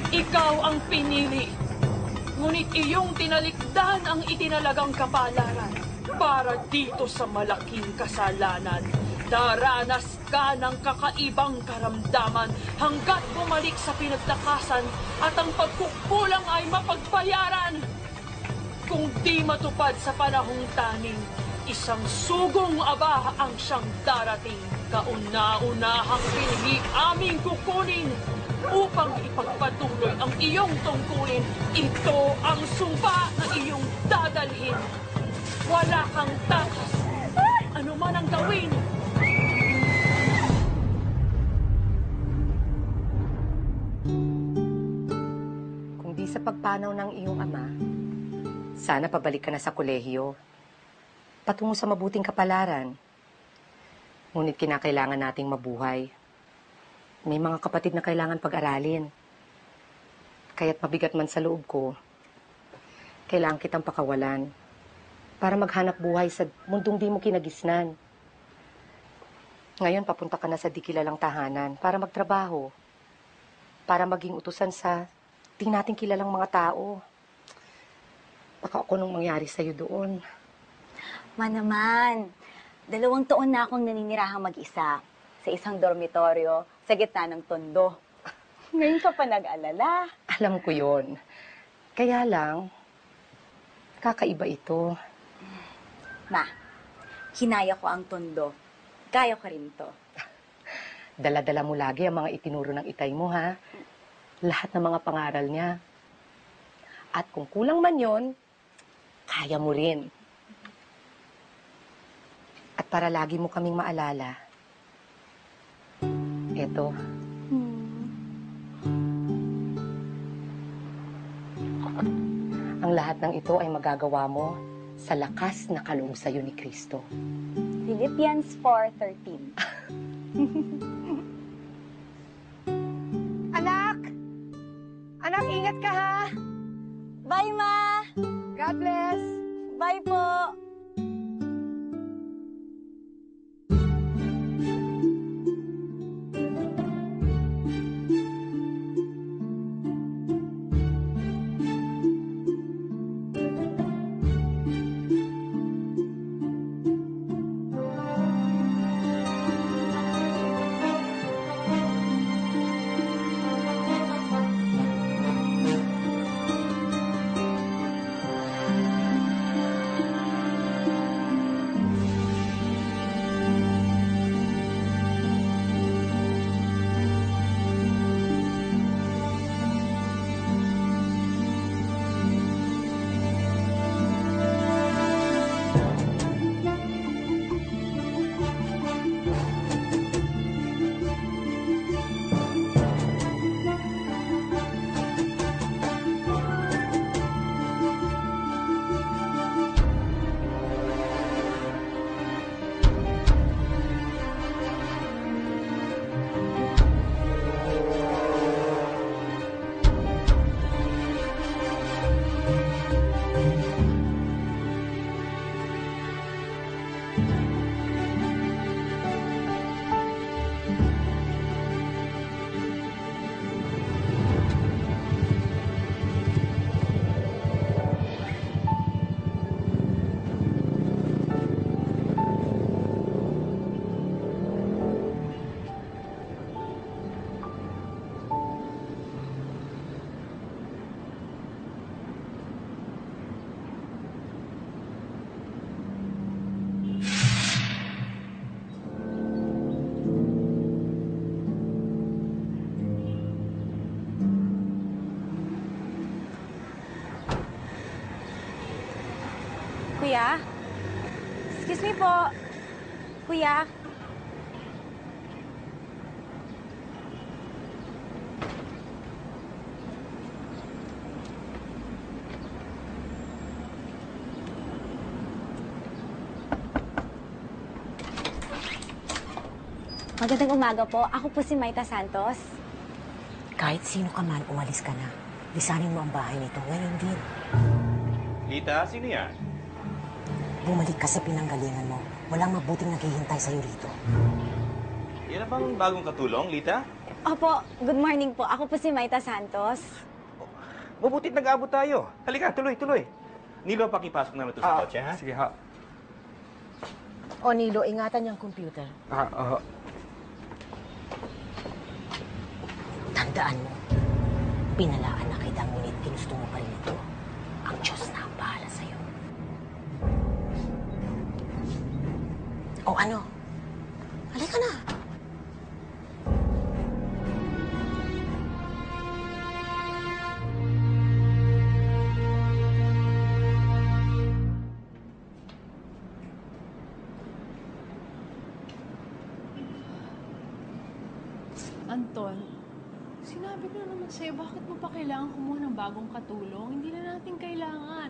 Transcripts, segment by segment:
Ikaw ang pinili, ngunit iyong tinalikdan ang itinalagang kapalaran para dito sa malaking kasalanan. Daranas ka ng kakaibang karamdaman hanggat bumalik sa pinagtakasan at ang pagkukulang ay mapagbayaran. Kung di matupad sa panahong taning, isang sugong aba ang siyang darating. Kauna-unahang pinhi aming kukunin upang ipagpatuloy ang iyong tungkulin. Ito ang sumpa na iyong dadalhin. Wala kang takas. Ano man ang gawin. Kung di sa pagpanaw ng iyong ama, sana pabalik ka na sa kolehiyo. Patungo sa mabuting kapalaran. Ngunit kinakailangan nating mabuhay. May mga kapatid na kailangan pag-aralin. Kaya't mabigat man sa loob ko, kailangan kitang pakawalan para maghanap buhay sa mundong di mo kinagisnan. Ngayon, papunta ka na sa di kilalang tahanan para magtrabaho, para maging utusan sa di natin kilalang mga tao. Baka ako nung mangyari sa'yo doon. Naman, 2 taon na akong naninirahang mag-isa sa isang dormitoryo sa gitna ng tondo. Ngayon ka pa nag-alala. Alam ko yon. Kaya lang, kakaiba ito. Ma, hinaya ko ang tondo. Kaya ko rin to. Dala-dala mo lagi ang mga itinuro ng itay mo, ha? Lahat ng mga pangaral niya. At kung kulang man yon, kaya mo rin. At para lagi mo kaming maalala, eto. Ang lahat ng ito ay magagawa mo sa lakas na kaloob sa'yo ni Kristo. Philippians 4:13. Anak! Anak, ingat ka, ha? Bye, Ma! God bless! Bye po! Kuya? Excuse me po. Kuya? Magandang umaga po. Ako po si Maita Santos. Kahit sino ka man, umalis ka na. Lisanin mo ang bahay nito ngayon din. Lita, sino yan? Bumalik ka sa pinanggalingan mo. Walang mabuting naghihintay sa'yo rito. Yan na bang bagong katulong, Lita? Opo, good morning po. Ako po si Maita Santos. Mabutit nag-abot tayo. Halika, tuloy. Nilo, pakipasok na ito sa kotse, ha? Sige ha. O Nilo, ingatan yung computer. Tandaan mo, pinalaan na kita, ngunit ginusto mo pa rin ito. Ang Diyos na ang bahala sa'yo. O ano? Halika na. Anton, sinabi ko na naman sa'yo, bakit mo pa kailangan kumuha ng bagong katulong? Hindi na natin kailangan.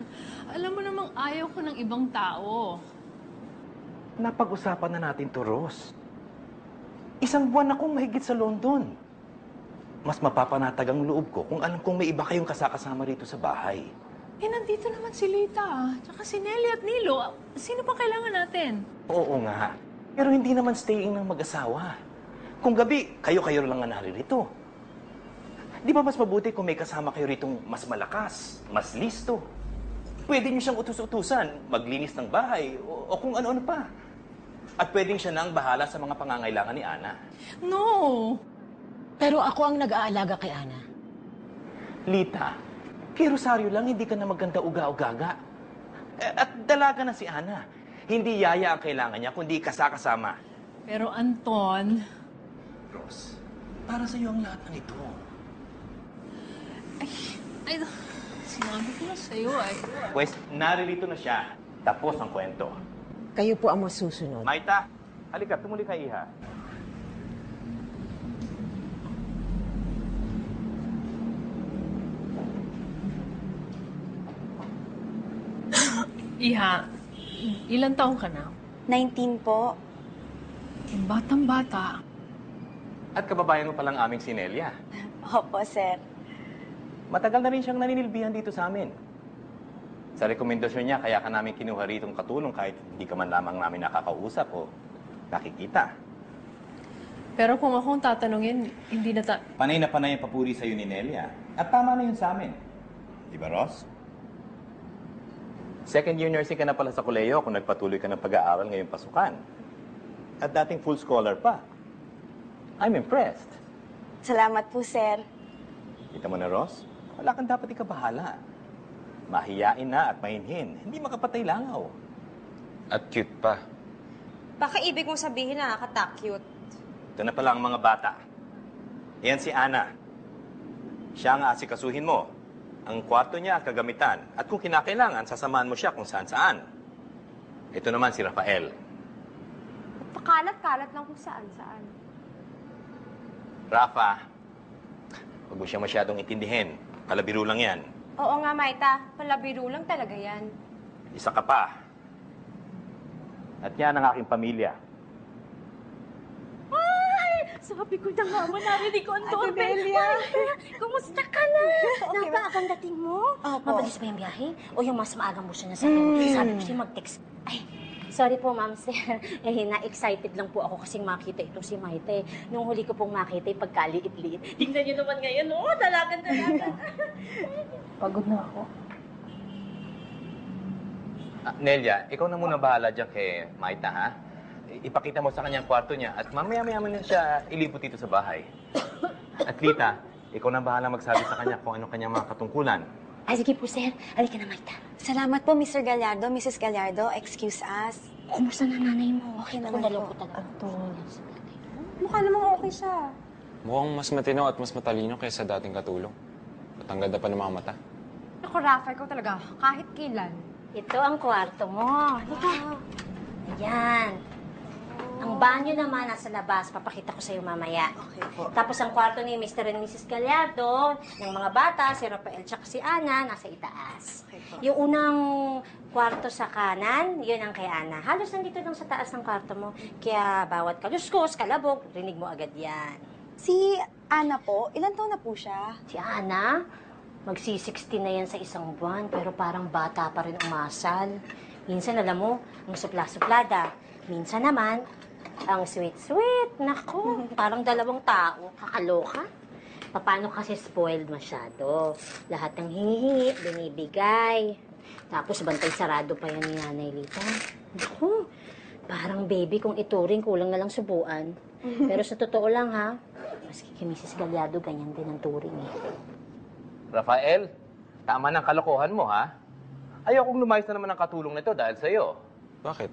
Alam mo namang ayaw ko ng ibang tao. Napag-usapan na natin to, Ross. Isang buwan akong mahigit sa London. Mas mapapanatag ang loob ko kung alam kong may iba kayong kasakasama rito sa bahay. Eh, nandito naman si Lita, tsaka si Nelly at Nilo. Sino pa kailangan natin? Oo nga. Pero hindi naman staying ng mag-asawa. Kung gabi, kayo-kayo lang ang naririto. Di ba mas mabuti kung may kasama kayo ritong mas malakas, mas listo? Pwede niyo siyang utus-utusan, maglinis ng bahay, o kung ano-ano pa. At pwedeng siya nang bahala sa mga pangangailangan ni Ana. No! Pero ako ang nag-aalaga kay Ana. Lita, kay Rosario lang hindi ka na maganda uga-ugaga. At dalaga na si Ana. Hindi yaya ang kailangan niya, kundi kasama. Pero Anton, Rose, para sa iyo ang lahat ng ito. ay, sinabi ko na sa'yo ay. Pues, naririto na siya. Tapos ang kwento. Kayo po ang masusunod. Maita, halika, tumuli ka, iha. Iha, ilang taong ka na? 19 po. Batang-bata. At kababayan mo palang aming si Nelia. Opo, sir. Matagal na rin siyang naninilbihan dito sa amin. Sa rekomendasyon niya, kaya ka namin kinuha ritong katulong kahit hindi ka man lamang namin nakakausap o nakikita. Pero kung akong tatanungin, hindi na Panay na panay ang papuri sa'yo ni Nelia. At tama na yun sa amin. Di ba, Ross? Second year nursing ka na pala sa koleyo kung nagpatuloy ka ng pag-aaral ngayong pasukan. At dating full scholar pa. I'm impressed. Salamat po, sir. Kita mo na, Ross? Wala kang dapat ikabahala. Mahiyain na at mahinhin. Hindi makapatay langaw. At cute pa. Baka ibig mong sabihin na nakaka-cute. Ito na pala ang mga bata. Yan si Ana. Siya ang asikasuhin mo. Ang kwarto niya at kagamitan. At kung kinakailangan, sasamahan mo siya kung saan-saan. Ito naman si Rafael. Pakalat-kalat lang kung saan-saan. Rafa, huwag mo siya masyadong intindihin. Palabiro lang yan. Oo nga, Maita. Palabiro lang talaga yan. Isa ka pa. At yan ang aking pamilya. Sabi ko na nga, narinig ko, Anton. Ate Delia. Kumusta ka na? Napaagang dating mo? Opo. Mabilis ba yung biyahe? O yung mas maagang mo siya na sabi? Sabi ko siya mag-text. Ay, sorry po, ma'am, sir. Na-excited lang po ako kasing makita itong si Maite. Nung huli ko pong makita, pagkaliit-liit. Tingnan niyo naman ngayon, dalaga. pagod na ako. Nelia, ikaw na muna bahala dyan kay Maita, ha? Ipakita mo sa kanyang kwarto niya at mamaya-maya na siya ilibot dito sa bahay. At Lita, ikaw na bahala magsabi sa kanya kung ano kanyang mga katungkulan. Ay, sige po, sir. Halika na, Maita. Salamat po, Mr. Gallardo, Mrs. Gallardo. Excuse us. Kumusta na nanay mo? Okay Kung naman dalaw po. ko talaga. Mukha namang okay siya. Mukhang mas matino at mas matalino kaysa dating katulong. At ang ganda pa ng mga mata. Ako, Rafa, ikaw talaga. Kahit kailan. Ito ang kwarto mo. Halika. Ayan. Ang banyo naman nasa labas. Papakita ko sa'yo mamaya. Okay po. Tapos ang kwarto ni Mr. and Mrs. Gallardo, ng mga bata, si Rafael tsaka si Ana, nasa itaas. Okay po. Yung unang kwarto sa kanan, yun ang kay Ana. Halos nandito lang sa taas ng kwarto mo. Kaya bawat kaluskos, kalabog, rinig mo agad yan. Si Ana po, ilan taon na po siya? Si Ana, magsi-16 na yan sa isang buwan, pero parang bata pa rin umasal. Minsan, alam mo, ang supla-suplada. Minsan naman, ang sweet-sweet. Nako, parang dalawang tao. Kakaloka. Paano kasi spoiled masyado? Lahat ng hinihingi, binibigay. Tapos bantay sarado pa yan ni Nanay Lita. Naku, parang baby kung ituring, kulang na lang subuan. Pero sa totoo lang ha, maski kay Mrs. Gagliardo, ganyan din ang turing eh. Rafael, tama ng kalokohan mo, ha? Ayokong lumayas na naman ang katulong nito dahil sa'yo. Bakit?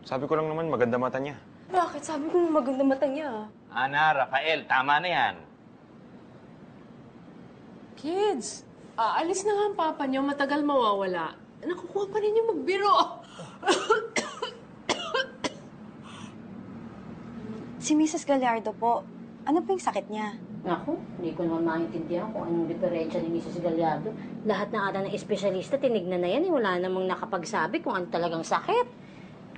Sabi ko lang naman maganda mata niya. Bakit? Sabi ko maganda mata niya. Ana, Rafael, tama na yan. Kids, aalis na nga ang papa niyo, matagal mawawala. Nakukuha pa rin yung magbiro. Si Mrs. Gallardo po, ano po yung sakit niya? Naku, hindi ko naman maintindihan kung anong diferensya ni Mrs. Gallardo. Lahat na ata ng espesyalista, tinignan na yan eh. Wala namang nakapagsabi kung ano talagang sakit.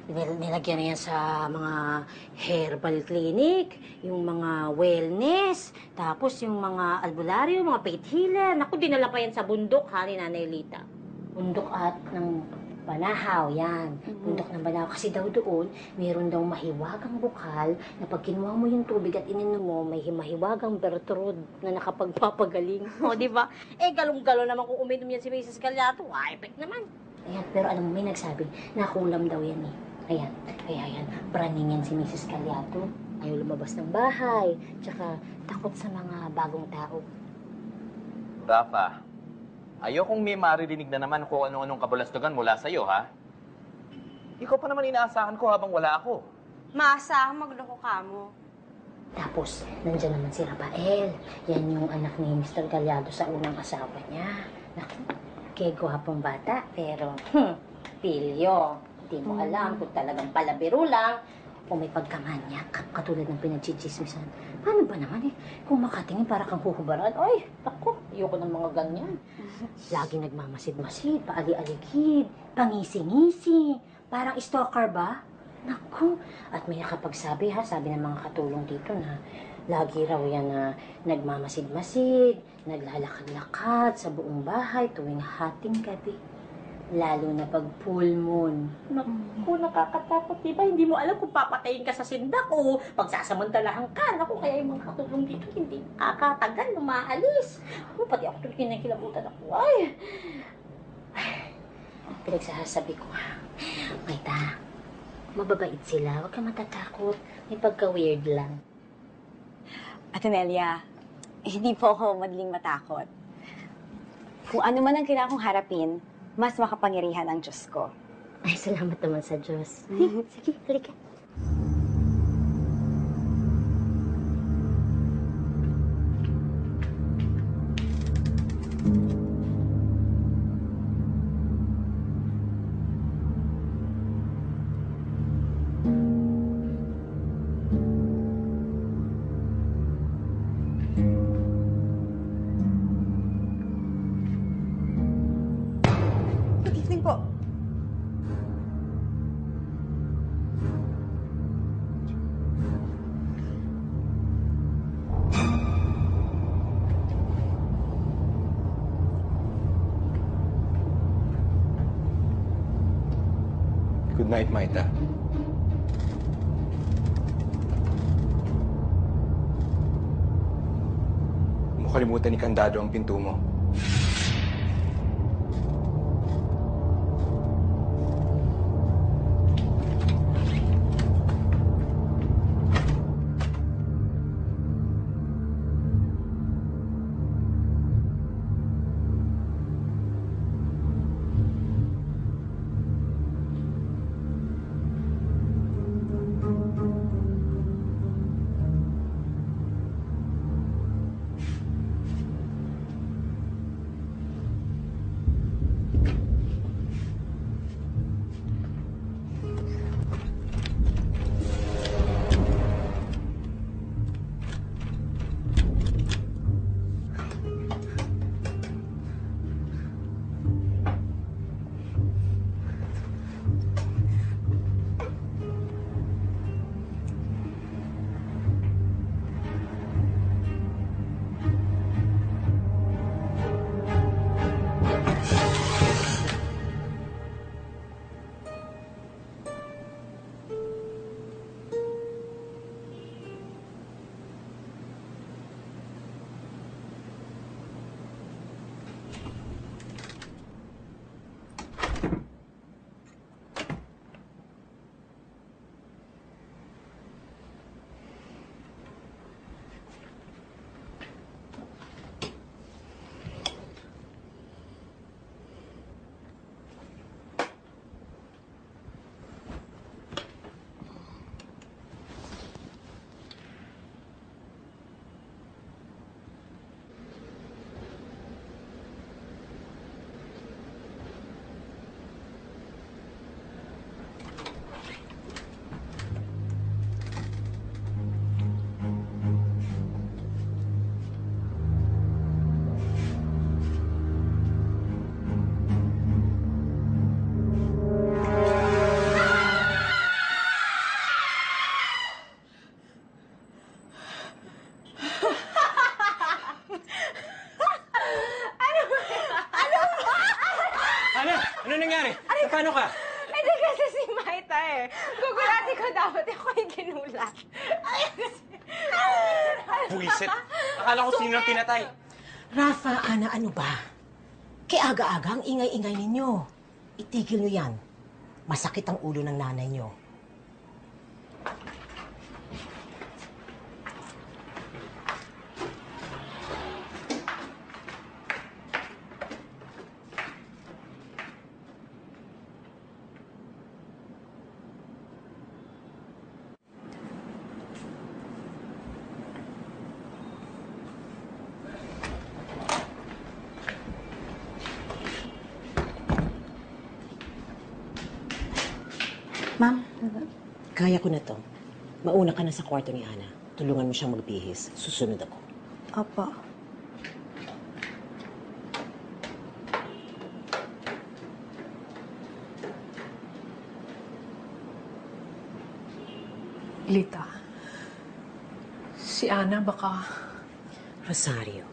Nilagyan na yan sa mga herbal clinic, yung mga wellness, tapos yung mga albularyo, mga faith healer. Naku, dinala pa yan sa bundok, ha, ni Nanay Lita. Bundok at ng Banahaw, yan. Bundok ng Banahaw. Kasi daw doon, mayroon daw mahiwagang bukal na pag kinuha mo yung tubig at ininom mo, may mahiwagang Bertrude na nakapagpapagaling. O, di ba? Eh, galong-galo naman kung uminom yan si Mrs. Gallardo. Effect naman. Ayan, pero alam mo, may nagsabi, nakulam daw yan eh. Ayan, kaya yan, praning yan si Mrs. Gallardo. Ayaw lumabas ng bahay, tsaka takot sa mga bagong tao. Rafa, ayokong may maririnig na naman kung anong-anong kabulastugan mula sa'yo, ha? Ikaw pa naman inaasahan ko habang wala ako. Maasahan magloko ka mo. Tapos, nandiyan naman si Rafael. Yan yung anak ni Mr. Gallardo sa unang asawa niya. Naku, kay gwapong bata, pero, pilyo. Hindi mo alam kung talagang palabiro lang o may pagkamanyak, katulad ng pinagchichismisan. Paano ba naman eh? Kung makatingin para kang huhubaran, ay, ako, ayoko ng mga ganyan. Laging nagmamasid-masid, paali-aligid, pangisi-ngisi, parang stalker ba? Naku, at may nakapagsabi ha, sabi ng mga katulong dito na lagi raw yan na nagmamasid-masid, naglalakad-lakad sa buong bahay tuwing hating gabi. Lalo na pag full moon. Naku, nakakatakot, diba? Hindi mo alam kung papatayin ka sa sindak o pagsasamantalahan ka. Naku, kaya yung mga katulong dito hindi nakakatagal na maalis. Pati ako tuloy kinakilabutan ako. Ay! Pinagsasabi ko, Maita, mababait sila. Huwag ka matatakot. May pagka-weird lang. Ate Nelia, hindi po ako madaling matakot. Kung ano man ang kailangan kong harapin, mas makapangyarihan ang Diyos ko. Ay, salamat naman sa Diyos. Sige, halika. Good night, Maita. Huwag mo kalimutan ikandado ang pinto mo. Ano ka? Hindi kasi si Maita eh. Gugulati ko dapat ako yung ginulat. Buisit! Akala ko sino ang pinatay. Rafa, Ana, ano ba? Kaya aga-aga ang ingay-ingay ninyo. Itigil nyo yan. Masakit ang ulo ng nanay nyo. Ma'am, Kaya ko na to. Mauna ka na sa kwarto ni Ana. Tulungan mo siyang magbihis. Susunod ako. opo. Lita, si Ana baka... Rosario,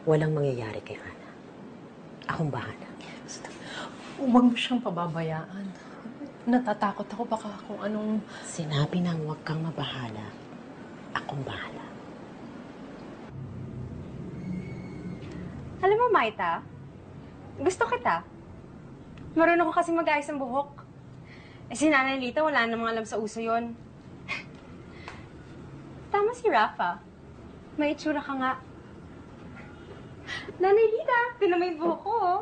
walang mangyayari kay Ana. Akong bahala. Huwag mo siyang pababayaan. Natatakot ako baka kung anong... Sinabi nang huwag kang mabahala. Akong bahala. Alam mo, Maita, gusto kita. Marunong ko kasi mag-ayos ng buhok. Eh, si Nanay Lita, wala namang alam sa uso yon. Tama si Rafa. May itsura ka nga. Nanay Lita, tinan mo yung buhok ko, oh.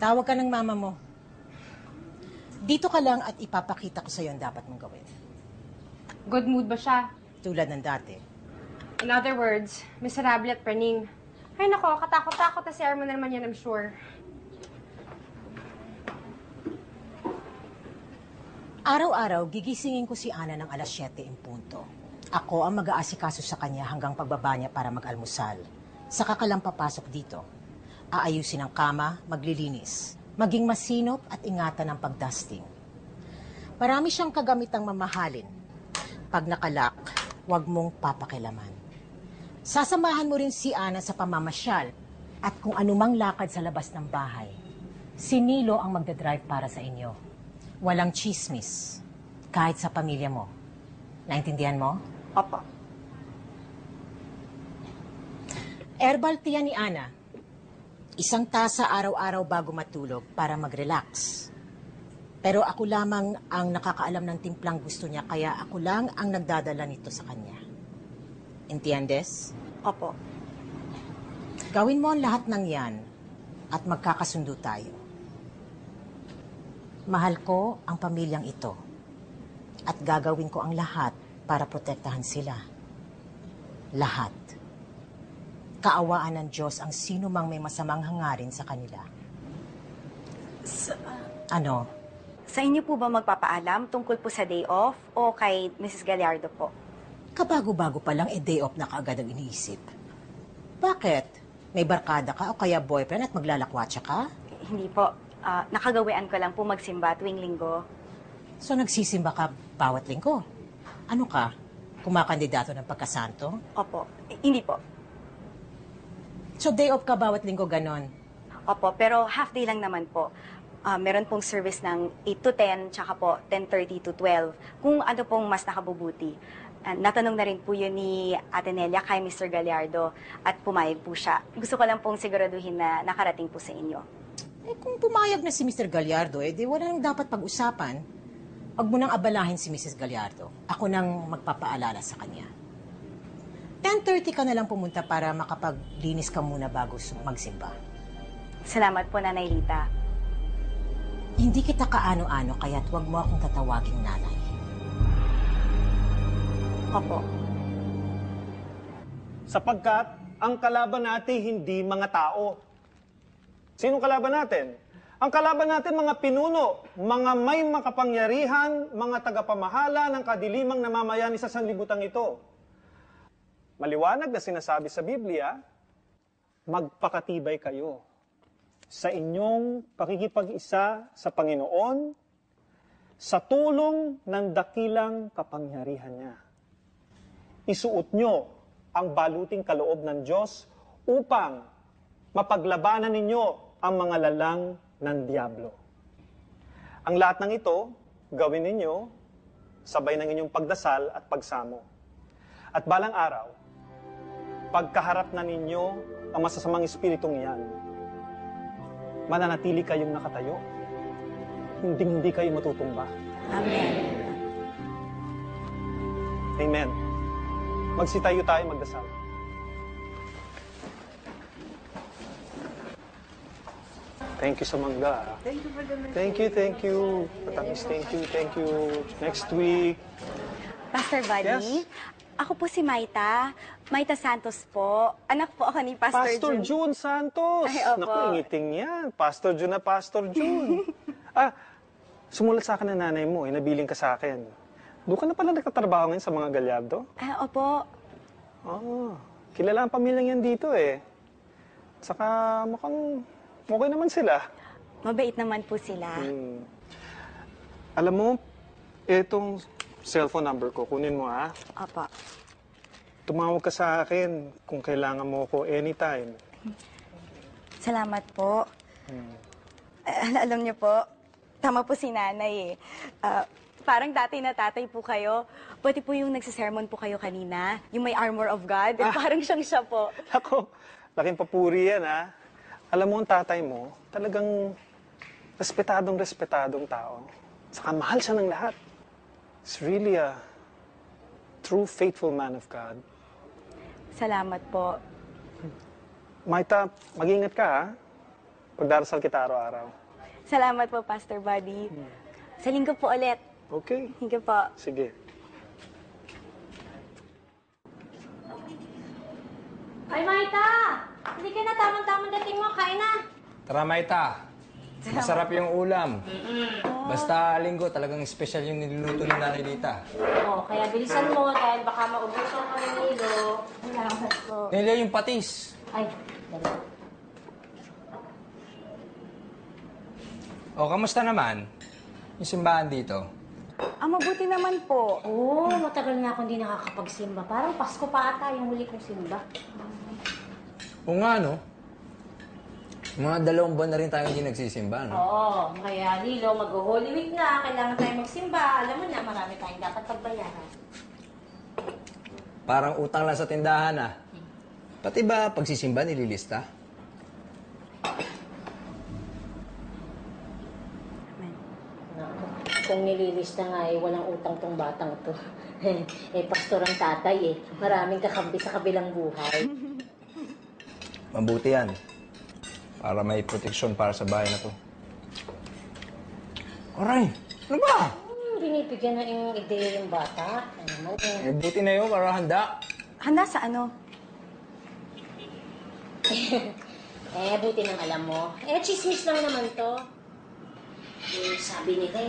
Tawag ka ng mama mo. Dito ka lang at ipapakita ko sa'yo ang dapat mong gawin. Good mood ba siya? Tulad ng dati. In other words, miserable at praning. Ay nako, katakot-takot na si Armo na naman yan, I'm sure. Araw-araw, gigisingin ko si Ana ng alas 7 in punto. Ako ang mag-aasikaso sa kanya hanggang pagbaba niya para mag-almusal. Saka ka lang papasok dito. Aayusin ang kama, maglilinis. Maging masinop at ingatan ang pagdusting. Marami siyang kagamitang mamahalin. Pag nakalak, huwag mong papakilaman. Sasamahan mo rin si Ana sa pamamasyal at kung anumang lakad sa labas ng bahay. Si Nilo ang magdadrive para sa inyo. Walang chismis, kahit sa pamilya mo. Naintindihan mo? Opo. Herbal tea ni Ana. Isang tasa araw-araw bago matulog para mag-relax. Pero ako lamang ang nakakaalam ng timplang gusto niya, kaya ako lang ang nagdadala nito sa kanya. Entiendes? Opo. Gawin mo ang lahat ng yan at magkakasundo tayo. Mahal ko ang pamilyang ito at gagawin ko ang lahat para protektahan sila. Lahat. Kaawaan ng Diyos ang sino mang may masamang hangarin sa kanila. Ano? Sa inyo po ba magpapaalam tungkol po sa day off o kay Mrs. Gallardo po? Kabago-bago pa lang, day off na kaagad ang iniisip. Bakit? May barkada ka o kaya boyfriend at maglalakwatsa ka? Hindi po. Nakagawian ko lang po magsimba tuwing linggo. So nagsisimba ka bawat linggo? Ano ka? Kumakandidato ng pagkasanto? Opo. Hindi po. So day off ka bawat linggo ganon? Opo, pero half day lang naman po. Meron pong service ng 8 to 10, tsaka po 10:30 to 12. Kung ano pong mas nakabubuti. Natanong na rin po yun ni Ate Nelia kay Mr. Gallardo at pumayag po siya. Gusto ko lang pong siguraduhin na nakarating po sa inyo. Eh kung pumayag na si Mr. Gallardo, di wala nang dapat pag-usapan. Huwag mo nang abalahin si Mrs. Gallardo. Ako nang magpapaalala sa kanya. 10:30 ka na lang pumunta para makapaglinis ka muna bago magsimba. Salamat po, Nanay Lita. Hindi kita kaano-ano, kaya't huwag mo akong tatawaging nanay. Opo. Sapagkat ang kalaban natin hindi mga tao. Sinong kalaban natin? Ang kalaban natin mga pinuno, mga may makapangyarihan, mga tagapamahala ng kadilimang namamayan sa sanlibutan ito. Maliwanag na sinasabi sa Biblia, magpakatibay kayo sa inyong pakikipag-isa sa Panginoon sa tulong ng dakilang kapangyarihan niya. Isuot nyo ang baluting kaloob ng Diyos upang mapaglabanan ninyo ang mga lalang ng Diablo. Ang lahat ng ito, gawin ninyo, sabay ng inyong pagdasal at pagsamo. At balang araw, pagkaharap na ninyo ang masasamang espiritong iyan, mananatili kayong nakatayo. Hindi kayo matutumba. Amen. Amen. Magsitayo tayo magdasal. Thank you sa mangga. Thank you. Matamis, thank you. Next week. Pastor Buddy, Yes? ako po si Maita. Maita Santos po. Anak po ako ni Pastor June. June Santos. Ay, opo. Naku, ingiting yan. Pastor June na Pastor June. Sumulat sa akin ng nanay mo, nabiling ka sa akin. Doon ka na pala nagtatrabaho ngayon sa mga galyardo? Opo. Kilala ang pamilyang yan dito eh. Saka mukhang okay naman sila. Mabait naman po sila. Alam mo, itong cellphone number ko, kunin mo ha. Opo. Tumawag ka sa akin kung kailangan mo ako anytime. Salamat po. Alam niyo po, tama po si nanay eh. Parang dati na tatay po kayo. Pati po yung nagsisermon po kayo kanina. Yung may armor of God. Parang siyang siya po. Ako, laking papuri yan ha. Alam mo, ang tatay mo, talagang respetadong tao. Saka mahal siya ng lahat. He's really a true, faithful man of God. Salamat po. Maita, mag-ingat ka ha. Pagdarasal kita araw-araw. Salamat po, Pastor Buddy. Sa linggo po ulit. Okay. Linggo po. Sige. Ay, Maita! Hindi ka na tamang-tamang dating mo. Kain na. Tara, Maita. Masarap yung ulam. Basta linggo, talagang special yung niluluto ni Nanay Lita. Kaya bilisan mo dahil baka maubusan ka ng Nilo. Salamat po. Nila yung patis. Ay, dalawa. Kamusta naman? Yung simbahan dito? Mabuti naman po. Matagal na ako hindi nakakapagsimba. Parang Pasko pa ata yung huli kong simba. O nga, no? Mga 2 buwan na rin tayo hindi nagsisimba, no? Kaya Nilo, mag-Holy Week na. Kailangan tayo magsimba. Alam mo na, marami tayong dapat pagbayaran. Parang utang lang sa tindahan, ah. Pati ba pagsisimba nililista? Kung nililista nga walang utang tong batang to. Pastor ang tatay Maraming kakampi sa kabilang buhay. Mabuti yan. Para may proteksyon para sa bahay na to. Aray! Ano ba? Binibigyan na yung ideya yung bata. Ano naman Buti na yun para handa. Handa sa ano? buti nang alam mo. Chismis lang naman to. Sabi nila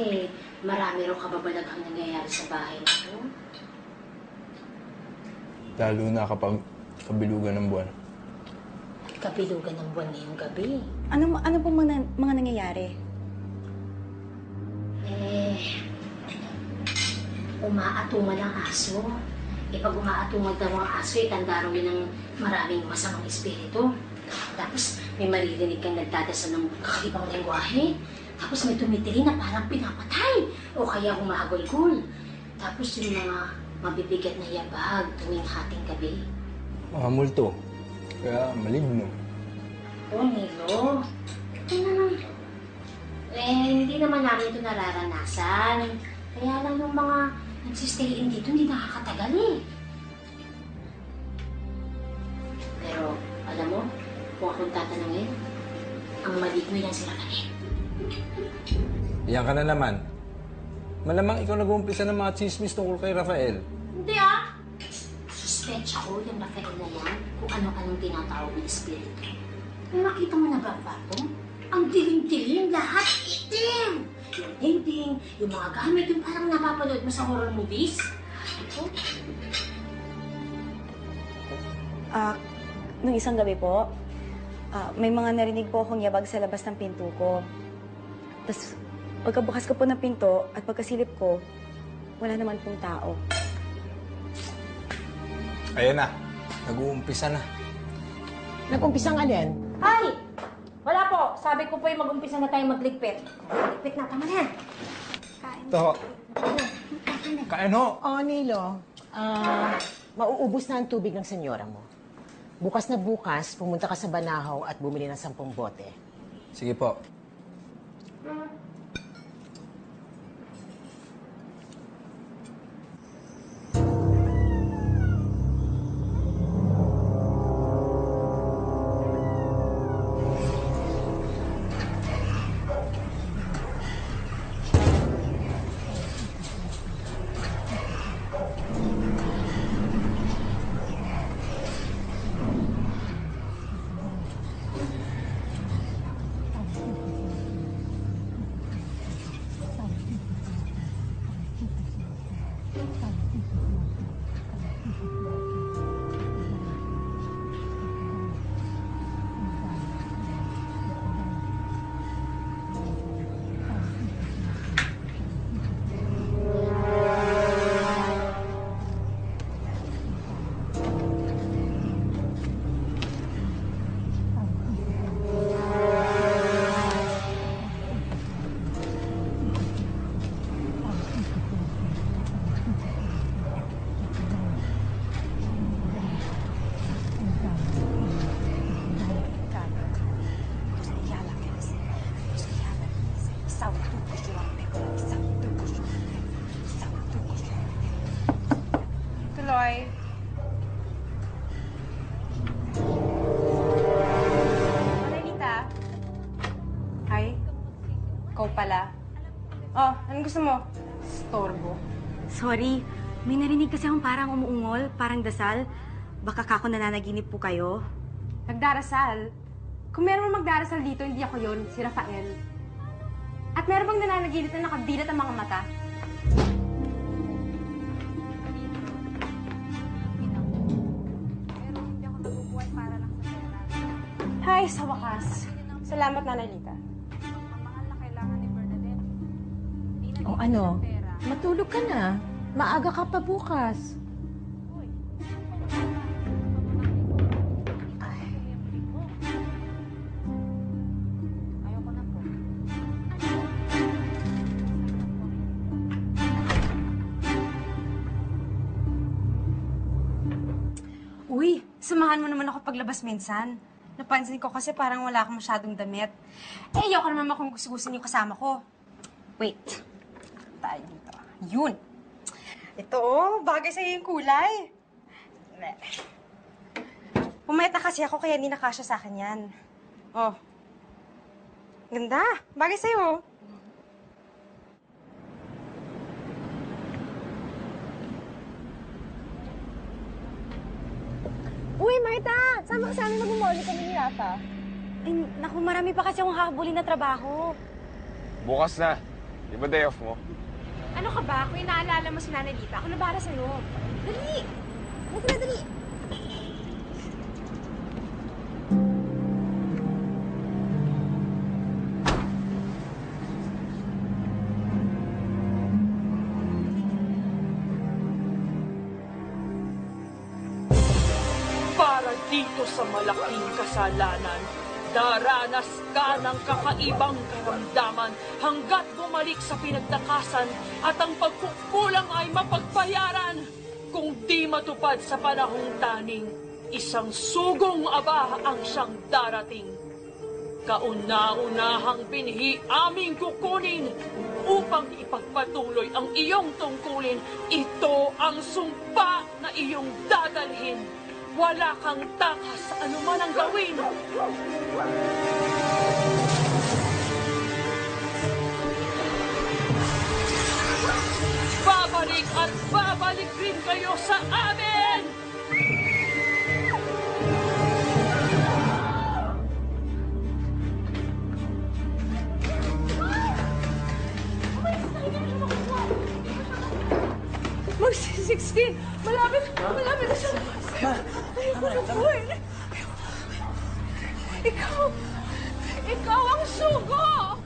marami raw kababalaghang nangyayari sa bahay na to. Lalo na kapag kabilugan ng buwan. Kabilugan ng buwan ngayong gabi. Ano po mga nangyayari? Umaatumal ang aso. Pag umaatumal daw ang aso, tanda raw yun ng maraming masamang espiritu. Tapos may maririnig kang nagdadasal ng kakaibang lengguwahe. Tapos may tumitili na parang pinapatay o kaya humahagulgul. Tapos yung mga mabibigat na yabag tuwing hating gabi. Mga multo. Kaya maligno. Nilo. Hindi naman namin ito nararanasan. Kaya lang yung mga nagsistayin dito hindi nakakatagal Pero, alam mo, kung akong tatanungin, ang maligno yan sila kanina. Iyan ka na naman. Malamang ikaw nag-uumpisa ng mga chismis tungkol kay Rafael. Hindi Suspecha ko yung Rafael na yan kung ano-anong tinatawag ng espiritu. Nakita mo na ba ang kwarto? Ang dilim-dilim, lahat itim! Yung dingding, yung mga gamit, yung parang napapanood mo sa horror movies. Nung isang gabi po, may mga narinig po akong yabag sa labas ng pinto ko. Tapos, pagkabukas ko po ng pinto at pagkasilip ko, wala naman pong tao. Ayan na. Nag-uumpisa na. Nag-umpisang alin? Ay! Wala po! Sabi ko po yung mag-umpisa na tayo magligpit. Ligpit na, tama na. To. Kain ho. Oh, Nilo, mauubos na ang tubig ng senyora mo. Bukas na bukas, pumunta ka sa Banahaw at bumili ng 10 bote. Sige po. Tuloy. Manalita. Hi. Ikaw pala. Oh, anong gusto mo? Storbo. Sorry, may narinig kasi akong parang umuungol, parang dasal. Baka kako nananaginip po kayo. Nagdarasal. Kung meron mang magdarasal dito, hindi ako yon, si Rafael. At meron bang nananaginip na nakadilat ang mga mata? Hi, sa wakas. Salamat, Nanalita. O ano, matulog ka na. Maaga ka pa bukas. Uy, samahan mo naman ako paglabas minsan. Napansin ko kasi parang wala akong masyadong damit. Eh, ayoko naman kung gusto-gusto yung kasama ko. Wait. Tayo dito. Yun. Ito, oh. Bagay sa'yo yung kulay. Pumayat na kasi ako kaya hindi nakasya sa akin yan. Oh. Ganda. Bagay sa'yo. Uy, Marta! Sama ka sa amin mag-umorning kami ni Rafa. Ay, naku, marami pa kasi akong hakabulin na trabaho. Bukas na. Di ba day off mo? Ano ka ba? Kung inaalala mo si Nanalita, ako na bahala sa'yo. Dali! Huwag na, dali! Para dito sa malaking kasalanan, daranas ka ng kakaibang karamdaman hanggat bumalik sa pinagtakasan at ang pagkukulang ay mapagbayaran. Kung di matupad sa panahong taning, isang sugong aba ang siyang darating. Kauna-unahang binhi aming kukunin upang ipagpatuloy ang iyong tungkulin. Ito ang sumpa na iyong dadalhin. Wala kang takas sa anuman ang gawin. Babalik at babalik rin kayo sa amin! Mag-16! Malapit na siya! Ikaw ang sugo!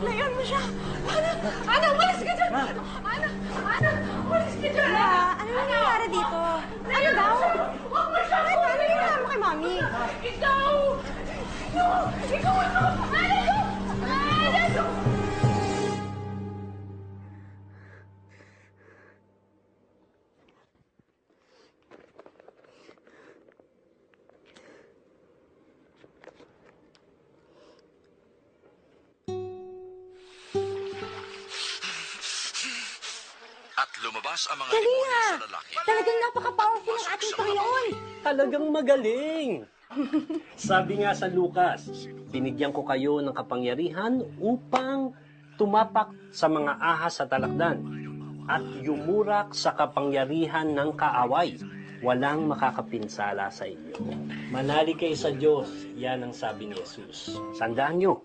Layan mo siya! Ana, umalis ka dyan! Ana, umalis ka dyan! Ano nangyayari dito? Ano daw? Huwag mo siya! Ano nangyayari mo kay Mami? Ikaw! At lumabas ang mga Dali demonyo nga! sa lalaki. Talagang napaka-powerful ng ating Panginoon! Talagang magaling! Sabi nga sa Lucas, binigyan ko kayo ng kapangyarihan upang tumapak sa mga ahas sa talakdan at yumurak sa kapangyarihan ng kaaway. Walang makakapinsala sa inyo. Manali kayo sa Diyos, yan ang sabi ni Jesus. Tandaan nyo,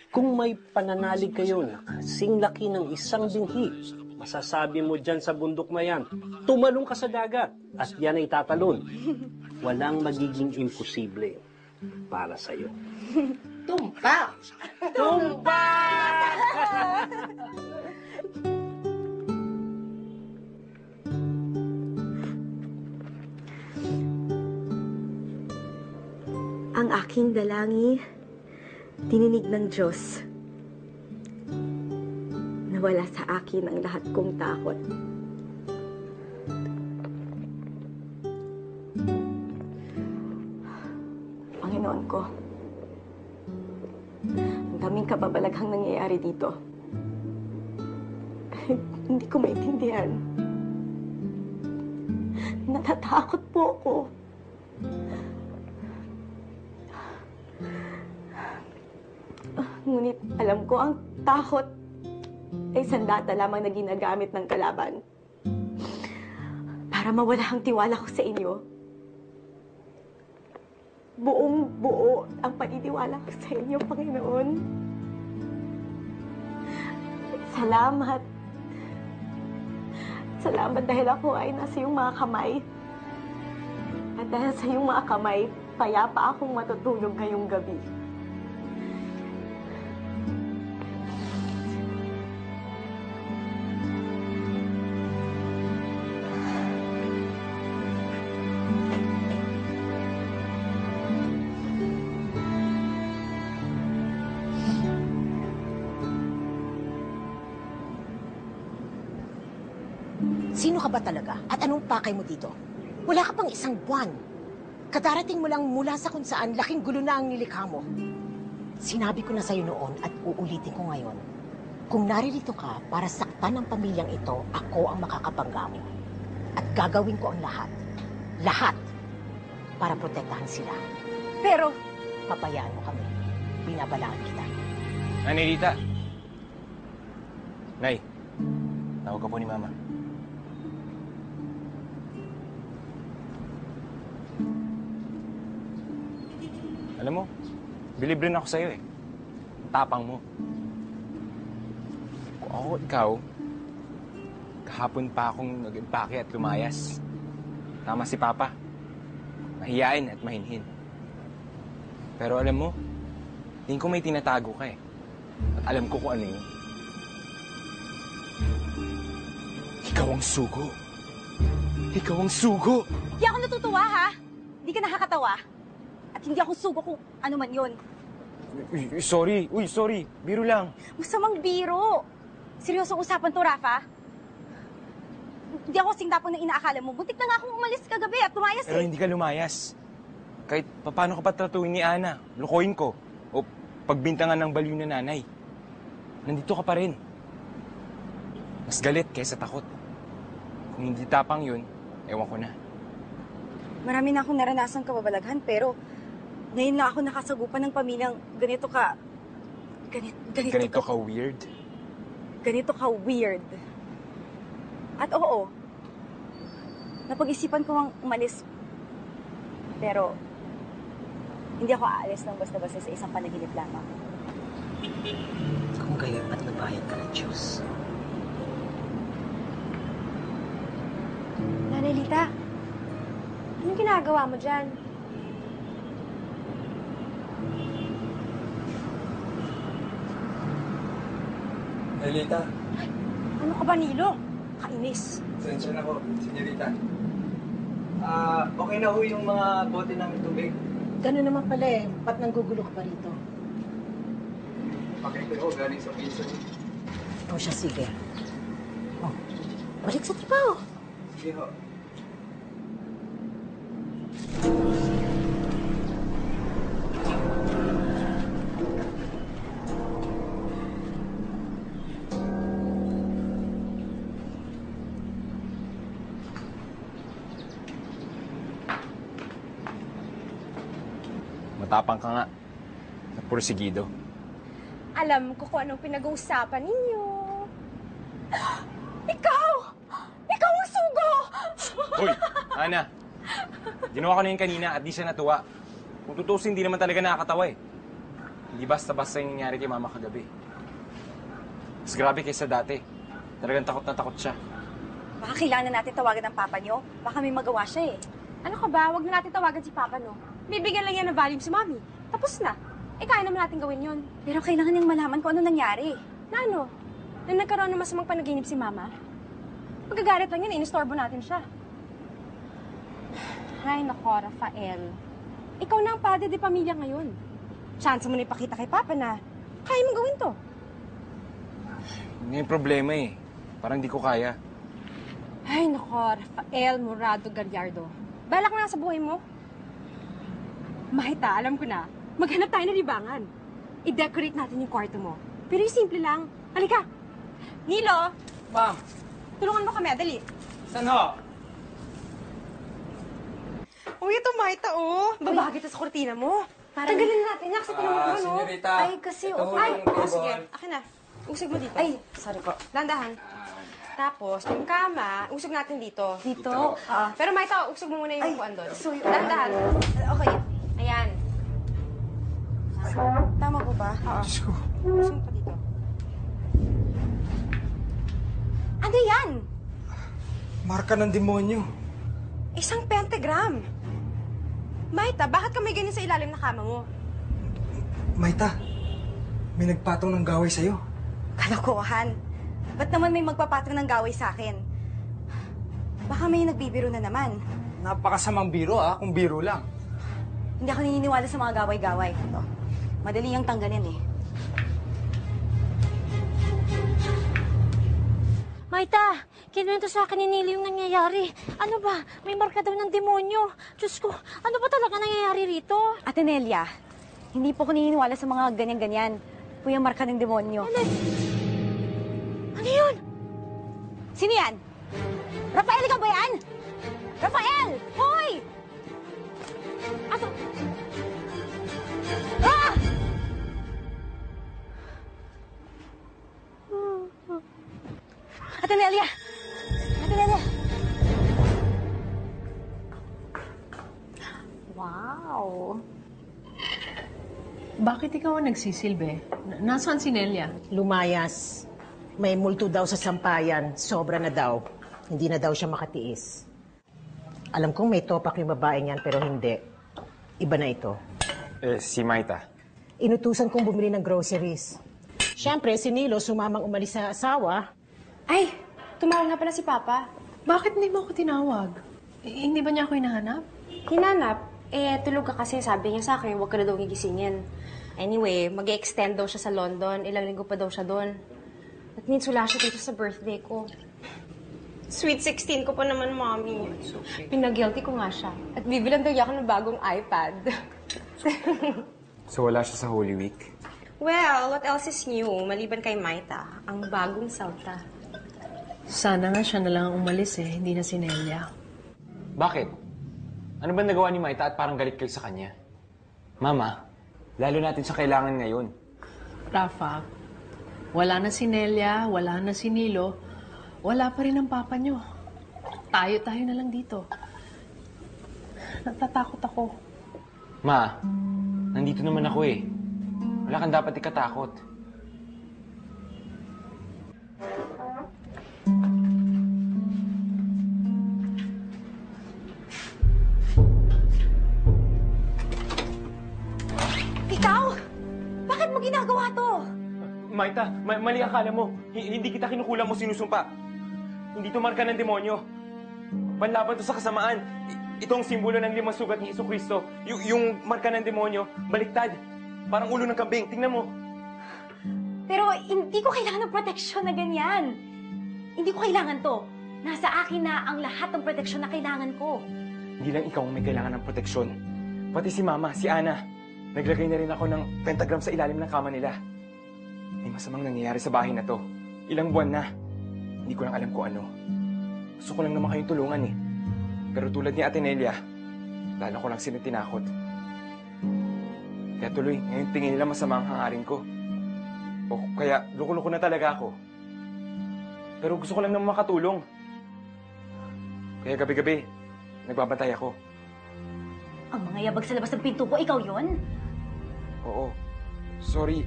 kung may pananalig kayo na kasing laki ng isang binhi, masasabi mo dyan sa bundok na yan, tumalong ka sa dagat at yan ay tatalon. Walang magiging imposible para sa'yo. Tumpak! Tumpak! Ang aking dalangin, dininig ng Diyos. Nawala sa akin ang lahat kong takot. Panginoon ko, ang daming kababalaghang nangyayari dito. Hindi ko maintindihan. Natatakot po ako. Ngunit alam ko ang takot ay sandata lamang na ginagamit ng kalaban para mawala ang tiwala ko sa inyo. Buong buo ang paniniwala ko sa inyo, Panginoon. Salamat. Salamat dahil ako ay nasa iyong mga kamay. At dahil sa iyong mga kamay, payapa akong matutulog ngayong gabi. Sino ka ba talaga? At anong pakay mo dito? Wala ka pang isang buwan. Kadarating mo lang mula sa kung saan laking gulo na ang nilikha mo. Sinabi ko na sa'yo noon at uulitin ko ngayon. Kung naririto ka para saktan ang pamilyang ito, ako ang makakapanggawi. At gagawin ko ang lahat. Lahat. Para protektahan sila. Pero, papayaan mo kami. Binabalaan kita. Nanay Rita. Nay, tawag ka po ni Mama. Alam mo, bilib rin ako sa'yo eh. Tapang mo. Kung ako ikaw, kahapon pa akong nag-impake at lumayas. Tama si Papa. Mahiyain at mahinhin. Pero alam mo, tingin ko may tinatago ka eh. At alam ko kung ano yun. Ikaw ang sugo. Ikaw ang sugo! Hindi ako natutuwa, ha? Hindi ka nakakatawa. At hindi ako sugo kung ano man yun. Uy, sorry. Uy, sorry. Biro lang. Masamang biro. Seryosong usapan to, Rafa. Hindi ako singtapang na inaakala mo. Buntik na nga akong umalis kagabi at lumayas Pero hindi ka lumayas. Kahit paano ka patratuin ni Ana, lukoyin ko, o pagbintangan ng baliw na nanay. Nandito ka pa rin. Mas galit kaysa takot. Kung hindi tapang yun, ewan ko na. Marami na akong naranasang kababalaghan, pero ngayon na ako nakasagupan ng pamilyang ganito ka... Ganito ka weird? Ganito ka weird. At oo, napag-isipan ko ang umalis. Pero, hindi ako aalis ng basta-basta sa isang panaginip lamang. Kung gayon at nabayad ka ng Diyos. Nanay Lita, anong ginagawa mo dyan? Nelita, Ano ka ba, Nilong? Kainis. sensya na po, senyorita. Okay na ho yung mga bote ng tubig. Ganun naman pala eh. Ba't nanggugulo ka pa rito? Pagkain ko galing sa Wilson. O siya, sige. Oh, balik sa trabaho. Sige ho. Matapang ka nga. Napursigido. Alam ko kung anong pinag-uusapan ninyo. Ikaw! Ikaw ang sugo! Uy, Ana. Ginawa ko na yun kanina at di siya natuwa. Kung tutusin, hindi naman talaga nakakatawa eh. Hindi basta-basta yung nangyari kay Mama kagabi. Mas grabe kaysa dati. Talagang takot na takot siya. Baka kailangan na natin tawagan ng papa niyo. Baka may magawa siya eh. Ano ka ba? Huwag na natin tawagan si Papa, no? Bibigyan lang yan ng volume si Mami. Tapos na. Kaya naman natin gawin yun. Pero kailangan niyang malaman kung ano nangyari. Na ano? Na nagkaroon ng masamang panaginip si Mama? Magagalit lang yun, inistorbo natin siya. Ay, nako, Rafael. Ikaw na ang padre de pamilya ngayon. Chance mo na ipakita kay Papa na kaya mong gawin to. Hindi yung problema eh. Parang di ko kaya. Ay, nako, Rafael Morado Gallardo. Balak na sa buhay mo. Mahita, alam ko na. Maghanap tayo ng libangan. I-decorate natin yung kwarto mo. Pero yung simple lang. Halika. Nilo! Ma'am! Tulungan mo kami, dali. Saan ho? Uy, ito, Mahita, oh. Babagay ito sa kortina mo. Tanggalin na natin yan kasi tinamot mo, no? Senyorita. Ay, kasi Ito okay. ho Ay, yung oh, table. sige. Akin na. Usog mo dito. Ay, sorry po. Dandahan. Tapos, yung kama, usog natin dito. Dito? Oo. Pero Mahita, usog mo muna yung upuan doon. so yung- Dandahan. Okay. Ayan. Tama po ba? Oo. Usog mo pa dito. Ano yan? Marka ng demonyo. Isang pentagram. Mahita, bakit ka may ganyan sa ilalim na kama mo? Maita, may nagpatong ng gaway sa'yo. Kalokohan. Ba't naman may magpapatong ng gaway sa akin? Baka may nagbibiro na naman. Napakasamang biro kung biro lang. Hindi ako naniniwala sa mga gaway-gaway. Ito, madali ang tanggalin eh. Maita, kinuwento sa akin ni Nili yung nangyayari. Ano ba? May marka daw ng demonyo. Diyos ko, ano ba talaga nangyayari rito? Ate Nelia, hindi po ako naniniwala sa mga ganyan-ganyan. Po yung marka ng demonyo. Ano yun? Sino yan? Rafael, ikaw ba yan? Rafael! Hoy! Ato! Ah! Ate Nelia! Ate Nelia! Wow! Bakit ikaw ang nagsisilbi? Nasaan si Nelia? Lumayas. May multo daw sa sampayan. Sobra na daw. Hindi na daw siya makatiis. Alam kong may topak yung babaeng yan, pero hindi. Iba na ito. Si Maita. Inutusan kong bumili ng groceries. Siyempre, si Nilo sumamang umalis sa asawa. Ay, tumawag nga pala si Papa. Bakit hindi mo ako tinawag? Hindi ba niya ako hinahanap? Hinanap. Tulog ka kasi. Sabi niya sa akin, huwag ka na daw gigisingin. Anyway, mag-extend daw siya sa London. Ilang linggo pa daw siya doon. At means wala siya dito sa birthday ko. Sweet 16 ko pa naman, Mommy. Pinag-guilty ko nga siya. At bibilan daw niya ako ng bagong iPad. So wala siya sa Holy Week? Well, what else is new? Maliban kay Maita, ang bagong salta. Sana nga siya na lang ang umalis hindi na si Nelia. Bakit? Ano ba nagawa ni Maita at parang galit kayo sa kanya? Mama, lalo natin siya kailangan ngayon. Rafa, wala na si Nelia, wala na si Nilo, wala pa rin ang papa nyo. Tayo na lang dito. Natatakot ako. Ma, nandito naman ako eh. Wala kang dapat ikatakot. Ikaw? Bakit mo ginagawa to? Maita, mali akala mo. Hindi kita kinukulang mo sinusumpa. Hindi to marka ng demonyo. Panlaban to sa kasamaan. Ito ang simbolo ng limang sugat ni Jesucristo. Yung marka ng demonyo, baliktad. Parang ulo ng kambing. Tingnan mo. Pero hindi ko kailangan ng proteksyon na ganyan. Hindi ko kailangan to. Nasa akin na ang lahat ng proteksyon na kailangan ko. Hindi lang ikaw ang may kailangan ng proteksyon. Pati si Mama, si Ana. Naglagay na rin ako ng pentagram sa ilalim ng kama nila. May masamang nangyayari sa bahay na to. Ilang buwan na. Hindi ko lang alam kung ano. Gusto ko lang naman kayong tulungan eh. Pero tulad ni Ate Nelia, lalo ko lang sila tinakot. Kaya tuloy, ngayon tingin nila masama ang hangarin ko. O kaya loko-loko na talaga ako. Pero gusto ko lang naman makatulong. Kaya gabi-gabi, nagbabantay ako. Ang mga yabag sa labas ng pinto ko, ikaw yon? Oo. Sorry.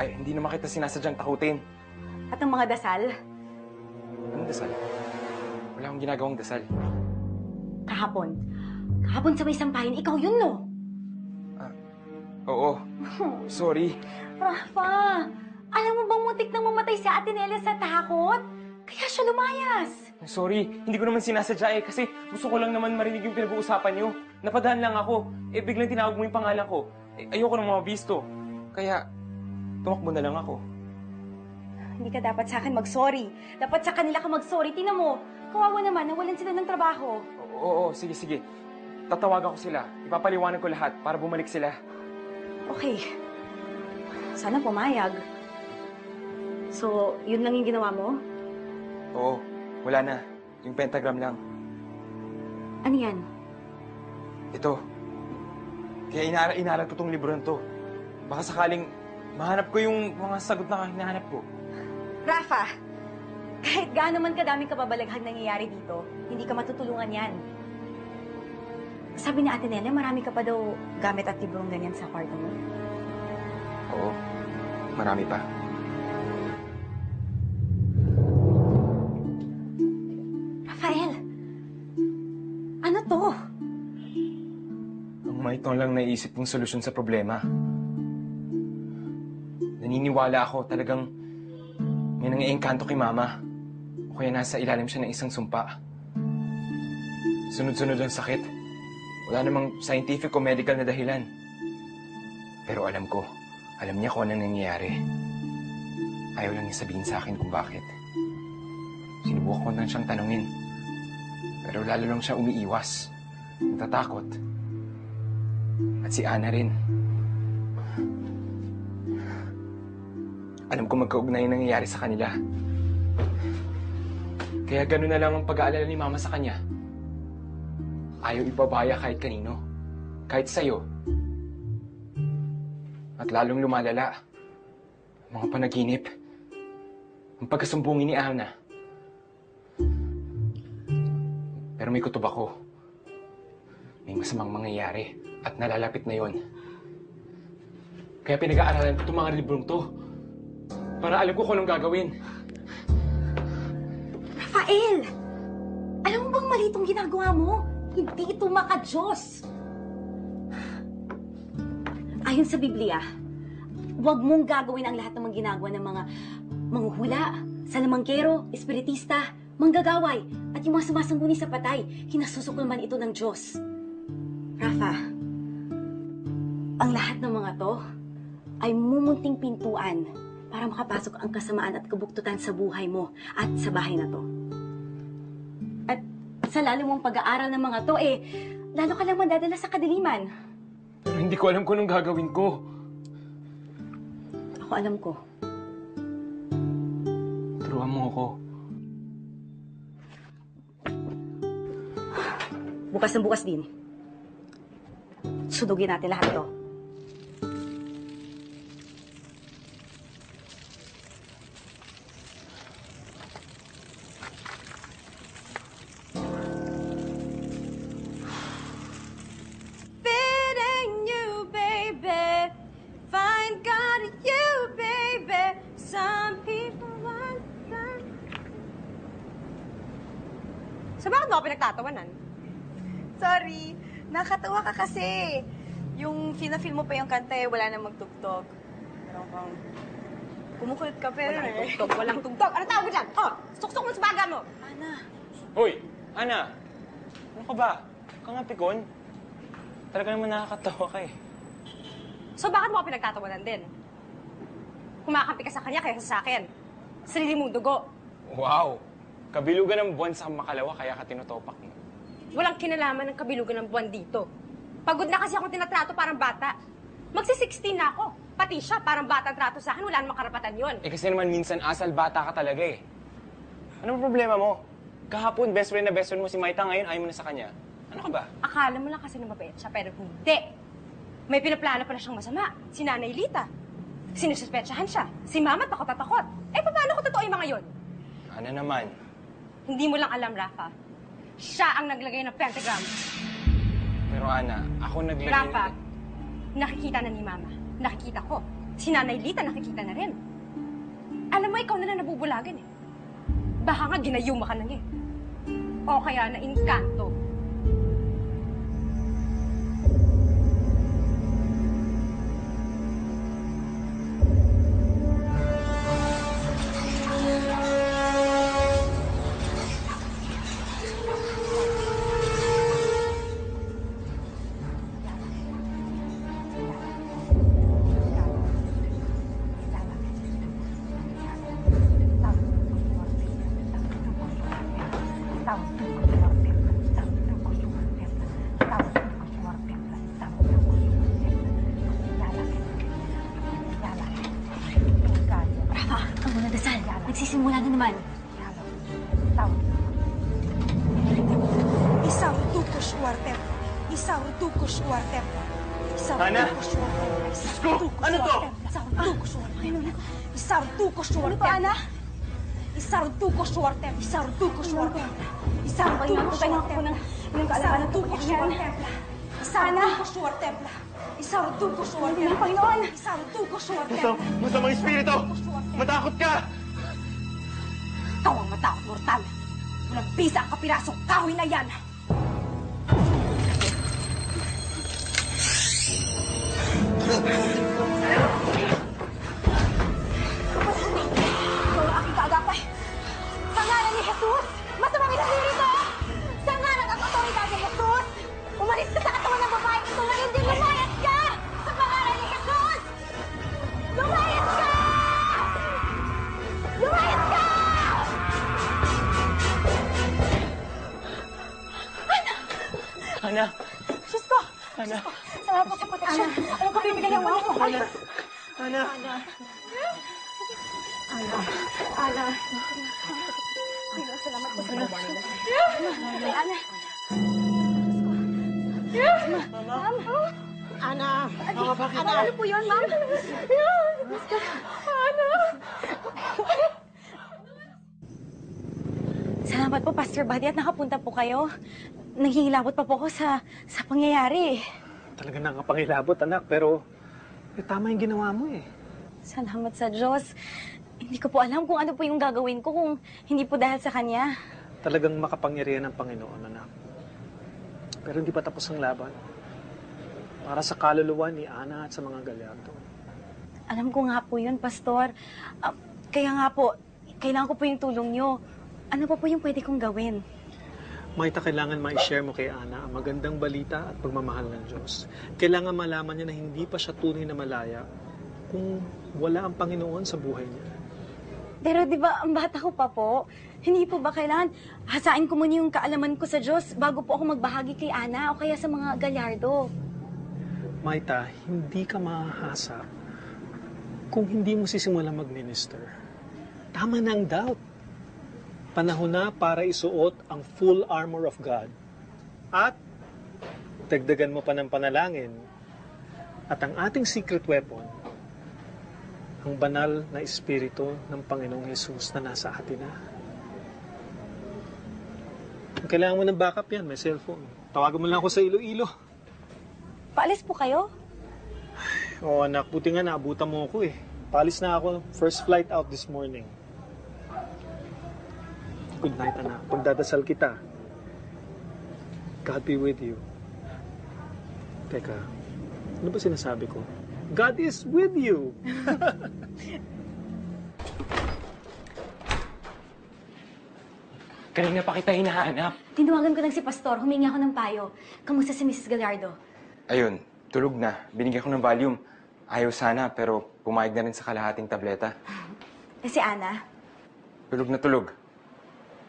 Ay, hindi naman kita sinasadyang takutin. At ang mga dasal? Anong dasal? Wala akong ginagawang dasal. Kahapon. Kahapon sa may sampahin, ikaw yun, no? Oo. Sorry. Rafa, alam mo bang muntik nang mamatay si Ate Nelia sa takot? Kaya siya lumayas. Sorry, hindi ko naman sinasadya kasi gusto ko lang naman marinig yung pinag-uusapan niyo. Napadaan lang ako. Biglang tinawag mo yung pangalan ko. Ayoko nang mabisto. Kaya, tumakbo na lang ako. Hindi ka dapat sa akin mag-sorry. Dapat sa kanila ka mag-sorry. Tingnan mo, kawawa naman, nawalan sila ng trabaho. Oo, sige. Tatawagan ko sila. Ipapaliwanag ko lahat para bumalik sila. Okay. Sana pumayag. So, yun lang yung ginawa mo? Oo, wala na. Yung pentagram lang. Ano yan? Ito. Kaya inaral ko tong libro na to. Baka sakaling mahanap ko yung mga sagot na hinahanap ko. Rafa, kahit gaano man kadaming kababalaghan nangyayari dito, hindi ka matutulungan yan. Sabi ni Ate Nelia, marami ka pa daw gamit at librong ganyan sa kwarto mo. Oo, marami pa. Rafael, ano to? Ang ito lang naisip kong solusyon sa problema. Naniniwala ako talagang may nang-iengkanto kay Mama. O kaya nasa ilalim siya ng isang sumpa. Sunod-sunod ang sakit. Wala namang scientific o medical na dahilan. Pero alam niya kung anong nangyayari. Ayaw lang niya sabihin sa akin kung bakit. Sinubukan ko na siyang tanungin. Pero lalo lang siya umiiwas. Natatakot. At si Ana rin. Alam ko magkaugnay ang nangyayari sa kanila. Kaya gano'n na lang ang pag-aalala ni Mama sa kanya. Ayaw ipabaya kahit kanino. Kahit sa'yo. At lalong lumalala. Mga panaginip. Ang pagkasumbungin ni Ana. Pero may kutob ako. May masamang mangyayari. At nalalapit na yon. Kaya pinag-aaralan ko itong mga librong to. Para alam ko kung anong gagawin. Rafael! Alam mo bang mali itong ginagawa mo? Hindi ito maka-Diyos. Ayon sa Biblia, huwag mong gagawin ang lahat ng mga ginagawa ng mga manghuhula, salamangkero, espiritista, manggagaway, at yung mga sumasangguni sa patay. Kinasusuko naman ito ng Diyos. Rafa, ang lahat ng mga to ay mumunting pintuan para makapasok ang kasamaan at kabuktutan sa buhay mo at sa bahay na to. At sa lalo mong pag-aaral ng mga to, lalo ka lang madadala sa kadiliman. Pero hindi ko alam kung anong gagawin ko. Ako alam ko. Turuan mo ako. Bukas na bukas din. Sunugin natin lahat to. So bakit mo ako pinagtatawanan? Sorry, nakatawa ka kasi. Yung feel mo pa yung kanta wala nang magtugtog. Meron kang kumukulit ka pero Walang tugtog, walang tugtog. Ano tawag mo dyan? Oh, suksok mo sa baga mo. Ana. Hoy, Ana! Ano ka ba? Kang apikon? Talaga naman nakakatawa ka eh. So bakit mo ako pinagtatawanan din? Kumakampi ka sa kanya kaysa sa akin. Sarili mong dugo. Wow! Kabilugan ng buwan sa makalawa kaya ka tinutopak mo. Walang kinalaman ng kabilugan ng buwan dito. Pagod na kasi akong tinatrato parang bata. Magsi-16 na ako. Pati siya, parang batang trato sa akin. Wala namang karapatan yun. Eh kasi naman minsan asal bata ka talaga eh. Anong problema mo? Kahapon, best friend mo si Maita, ngayon ayaw mo na sa kanya. Ano ka ba? Akala mo lang kasi na mabait siya, pero hindi. May pinaplano pala siyang masama. Si Nanay Lita. Sinususpetsahan siya. Si Mama takot at takot. Eh, paano ko totoo yung mga yon? Ano naman? Hindi mo lang alam, Rafa. Siya ang naglagay ng pentagram. Pero Ana, ako naglagay... Rafa, nakikita na ni Mama. Nakikita ko. Si Nanay Lita nakikita na rin. Alam mo, ikaw na lang nabubulagan eh. Baka nga ginayuma ka na niya eh. O kaya na inkanto. Nagsisimula na naman. Isautuko Schwartem. Isautuko Schwartem. Ana? Sko! Ano to? Isautuko Schwartem. Isautuko Schwartem. Ano to, Ana? Isautuko Schwartem. Isautuko Schwartem. Isautuko Schwartem. Isautuko Schwartem. Isautuko Schwartem. Isautuko Schwartem. Panginoon! Isautuko Schwartem. Masamang espiritu! Matakot ka! Ikaw ang matakot, mortal. Walang bisa ang kapirasong kahoy na yan. Ikaw ang aking kaagapay. Sa ngalan ni Jesus, masamang espiritu! Sa ngalan ng otoridad ni Jesus, umalis ka sa katawan ng babae ito na hindi lumayas ka! Sa pangalan ni Jesus! Lumayas ka! Lumayas ka! Ana! Diyos ko! Ana! Salamat po sa proteksyon. Ano ko bibigyan mo ako? Ana! Ana! Ana. Salamat po sa proteksyon. Ana. Ma'am. Ana! Mama, bakit? Ano po yun, ma'am? Ana. Salamat po, Pastor Buddy, at nakapunta po kayo. Nanghihilabot pa po ako sa pangyayari. Talaga nakapangilabot, anak, pero tama yung ginawa mo eh. Salamat sa Diyos. Hindi ko po alam kung ano po yung gagawin ko kung hindi po dahil sa Kanya. Talagang makapangyarihan ng Panginoon, anak. Pero hindi pa tapos ang laban. Para sa kaluluwa ni Ana at sa mga galyardo. Alam ko nga po yun, Pastor. Kaya nga po, kailangan ko po yung tulong nyo. Ano pa po yung pwede kong gawin? Maita, kailangan ma-share mo kay Ana ang magandang balita at pagmamahal ng Diyos. Kailangan malaman niya na hindi pa siya tunay na malaya kung wala ang Panginoon sa buhay niya. Pero di ba, ang bata ko pa po, hindi po ba kailangan hasain ko muna yung kaalaman ko sa Diyos bago po ako magbahagi kay Ana o kaya sa mga galyardo? Maita, hindi ka mahahasa kung hindi mo sisimulan mag-minister. Tama na ang doubt. Panahon na para isuot ang full armor of God. At dagdagan mo pa ng panalangin. At ang ating secret weapon, ang banal na Espiritu ng Panginoong Hesus na nasa atin na. Kung kailangan mo ng backup yan, may cellphone. Tawagan mo lang ako sa Iloilo. Paalis po kayo? Oo anak, buti nga naabutan mo ako eh. Paalis na ako, first flight out this morning. Good night, anak. Pagdadasal kita. God be with you. Teka, ano ba sinasabi ko? God is with you! Kanina pa kita hinahanap. Tinawagan ko lang si Pastor, humingi ako ng payo. Kamusta si Mrs. Gallardo? Ayun, tulog na. Binigyan ko ng Valium. Ayaw sana, pero pumayag na rin sa kalahating tableta. Eh si Ana? Tulog na tulog.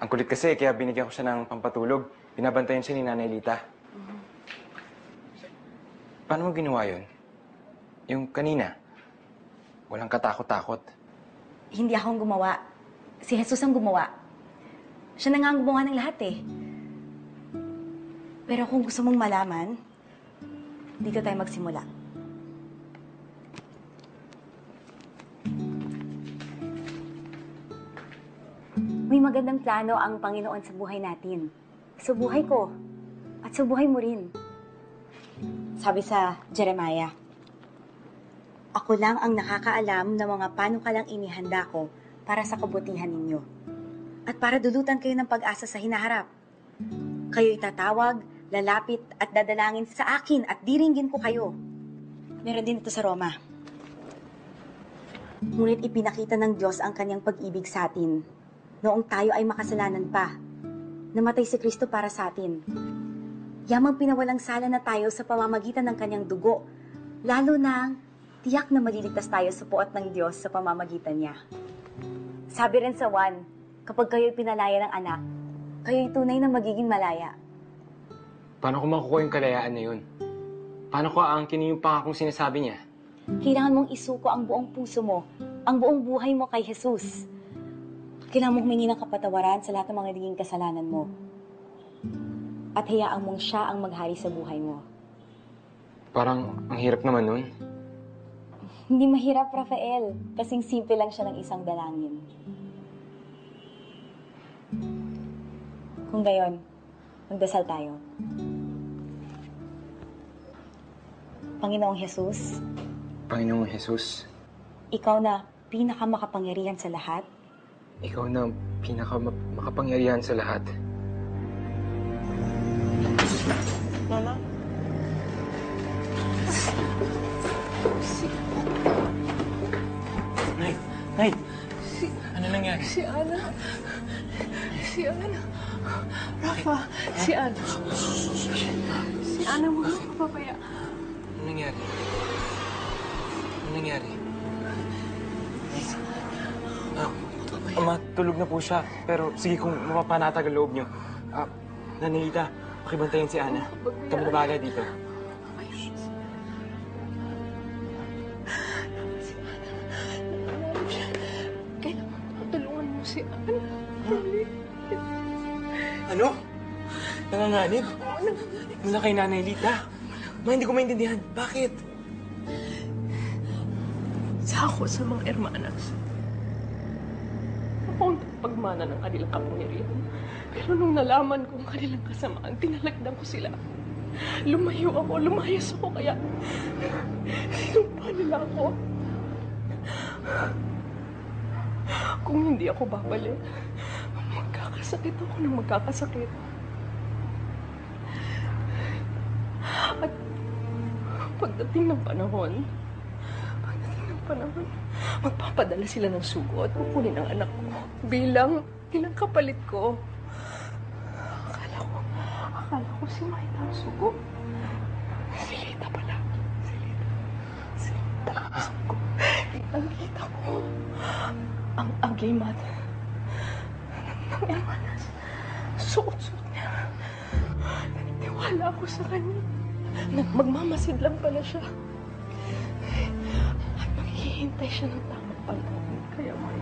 Ang kulit kasi, kaya binigyan ko siya ng pampatulog. Binabantayan siya ni Nanay Lita. Paano mo ginawa yun? Yung kanina, walang katakot-takot. Hindi akong gumawa. Si Jesus ang gumawa. Siya na nga ang gumawa ng lahat eh. Pero kung gusto mong malaman, dito tayo magsimula. May magandang plano ang Panginoon sa buhay natin. Sa buhay ko. At sa buhay mo rin. Sabi sa Jeremiah, "Ako lang ang nakakaalam ng mga panukalang inihanda ko para sa kabutihan ninyo. At para dulutan kayo ng pag-asa sa hinaharap. Kayo itatawag, lalapit at dadalangin sa akin at diringgin ko kayo." Meron din ito sa Roma. Ngunit ipinakita ng Diyos ang kanyang pag-ibig sa atin noong tayo ay makasalanan pa. Namatay si Kristo para sa atin. Yamang pinawalang sala na tayo sa pamamagitan ng kanyang dugo, lalo na tiyak na maliligtas tayo sa puot ng Diyos sa pamamagitan niya. Sabi rin sa Juan, kapag kayo'y pinalaya ng anak, kayo'y tunay na magiging malaya. Paano ko makukuha yung kalayaan na yun? Paano ko aangkin yung pangakong sinasabi niya? Kailangan mong isuko ang buong puso mo, ang buong buhay mo kay Jesus. Kailangan mong humingi ng kapatawaran sa lahat ng mga naging kasalanan mo. At hayaan mong siya ang maghari sa buhay mo. Parang ang hirap naman nun. Hindi mahirap, Rafael. Kasing simple lang siya ng isang dalangin. Kung gayon, magdasal tayo. Panginoong Jesus, Panginoong Jesus, ikaw na pinakamakapangyarihan sa lahat. ikaw na pinakamakapangyarihan sa lahat. Mama? Nay! Ano nangyari? Si Ana. Rafa, si Ana. Si Ana mo nang papaya. Ano nangyari? Ano nangyari? Matulog na po siya. Pero sige, kung mapapanatag ang loob niyo. Nanilita, pakibantayan si Ana. Kami na bahala dito. Kailangan tulungan mo si Ana. Ano? Nanganganib? Mula kay Nanay Lita. Hindi ko maintindihan. Bakit? Sa ako sa mga hermanas. Ako ang pagmana ng kanilang kapangyarihan. Pero nung nalaman ko ang kanilang kasamaan, tinalagdan ko sila. Lumayo ako, lumayas ako, kaya sinumpa nila ako. Kung hindi ako babalik, magkakasakit ako ng magkakasakit. At pagdating ng panahon, magpapadala sila ng sugo at kukunin ang anak ko bilang kapalit ko. Akala ko si Maita ang sugo. Si Lita pala. Si Lita ang sugo. Ang kita ko, ang agimat ng hermanas. Suot-suot niya. Nanitiwala ako sa kanya. Magmamasid lang pala siya. Hihintay siya ng tamang panahon. Kaya may...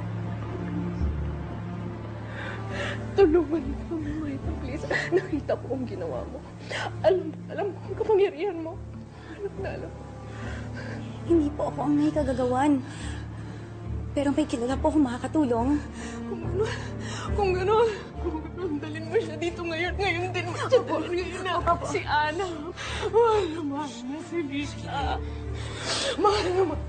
Tulungan mo kami, Maita, please. Nakita ko ang ginawa mo. Alam ko ang kapangyarihan mo. Alam na alam. Hindi po ako ang may kagagawan. Pero may kilala po akong makakatulong. Kung gano'n, dalhin mo siya dito ngayon. Ngayon din mo siya dalhin ngayon na. Si Ana. Mahal na si Lita. Mahal naman.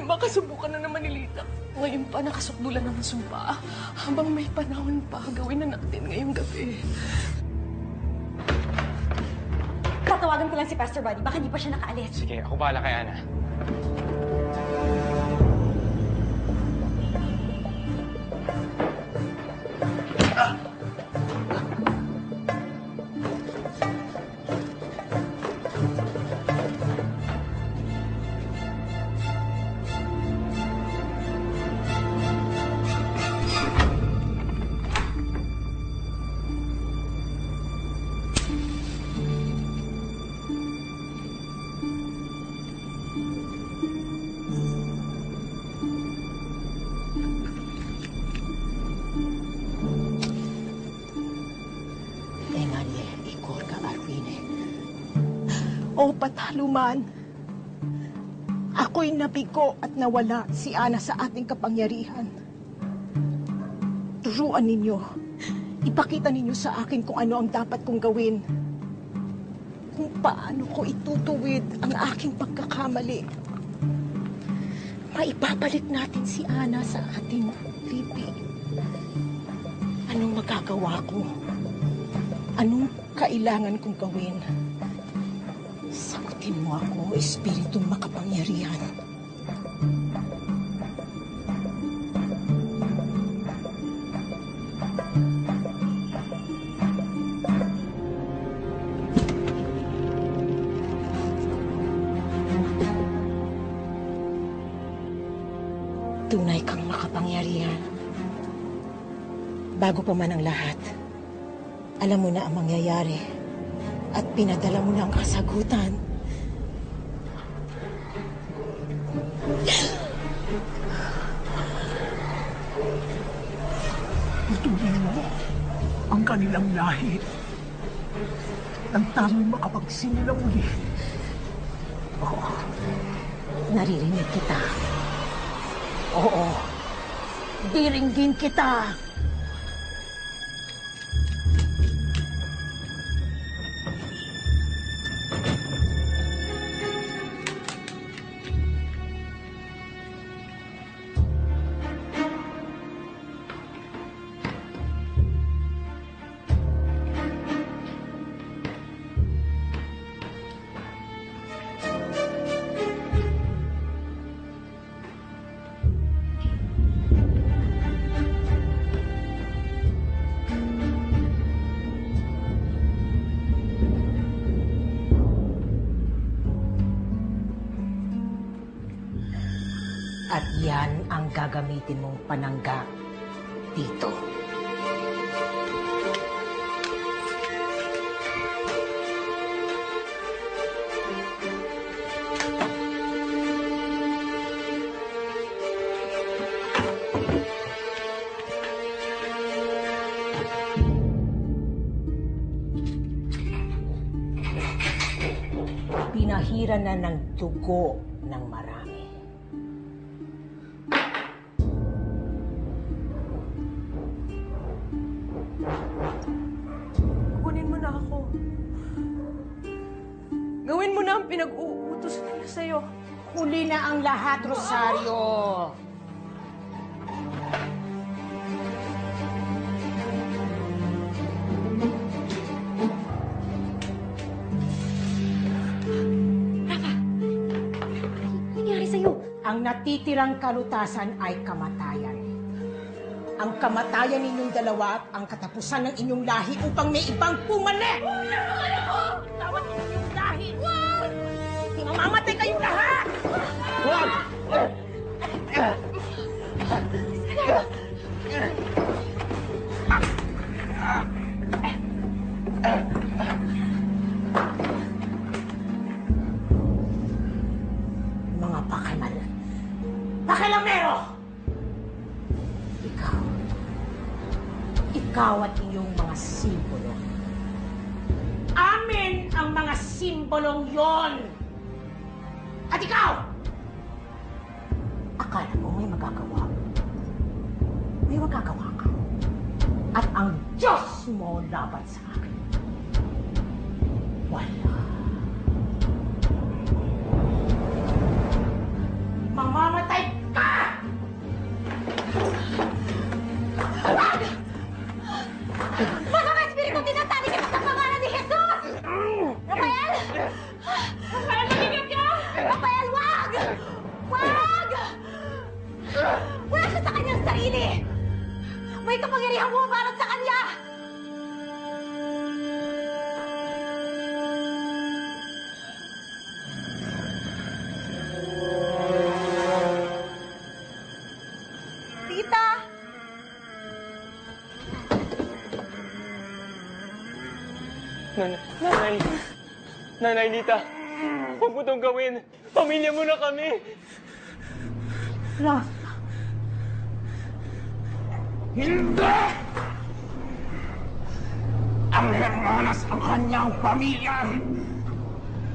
Baka subukan na naman ni Lita. Ngayon pa nakasukdulan ng sumpa. Habang may panahon pa, gawin na natin ngayong gabi. Tatawagan ko lang si Pastor Buddy. Baka di pa siya nakaalis. Sige, ako bahala kay Ana. o patalo man, ako'y nabigo at nawala si Ana sa ating kapangyarihan. Turuan ninyo, ipakita ninyo sa akin kung ano ang dapat kong gawin. Kung paano ko itutuwid ang aking pagkakamali. Maibabalik natin si Ana sa ating lipi. Anong magagawa ko? Anong kailangan kong gawin? Sagutin mo ako, Espiritong makapangyarihan. Tunay kang makapangyarihan. Bago pa man ang lahat, alam mo na ang mangyayari at pinadala mo na ang kasagutan. Putulin mo ang kanilang lahi nang tayo'y makapagsimula muli. Oo, naririnig kita. Oo, diringgin kita. At yan ang gagamitin mong panangga dito. Pinahira na ng dugo ng marami. Kunin mo na ako. Gawin mo na ang pinag-uutos nila sa'yo. Huli na ang lahat, Rosario. Nangyari sa'yo? Ang natitirang kalutasan ay kamatayan. Ang kamatayan ninyong dalawa at ang katapusan ng inyong lahi upang may ibang pumalik! Tawad ninyong lahi! Mamamatay kayong lahat! Wag! Mga pakilamero! Ikaw at iyong mga simbolo. Amin ang mga simbolong yon! At ikaw! Akala mo may magagawa. May magagawa ka. At ang Diyos mo laban sa akin. Wala. Mamamatay ka! Masama espiritu, tinatali ka sa pangalan ni Jesus! Rafael! Rafael, magiging ka! Rafael, wag! Wag! Wala siya sa kanyang sarili! May kapangyarihang bumabalot sa kanya! Tita! Nanay Lita, huwag mo itong gawin. Pamilya mo na kami. Rafa! Hindi! Ang Hermanas ang kanyang pamilya!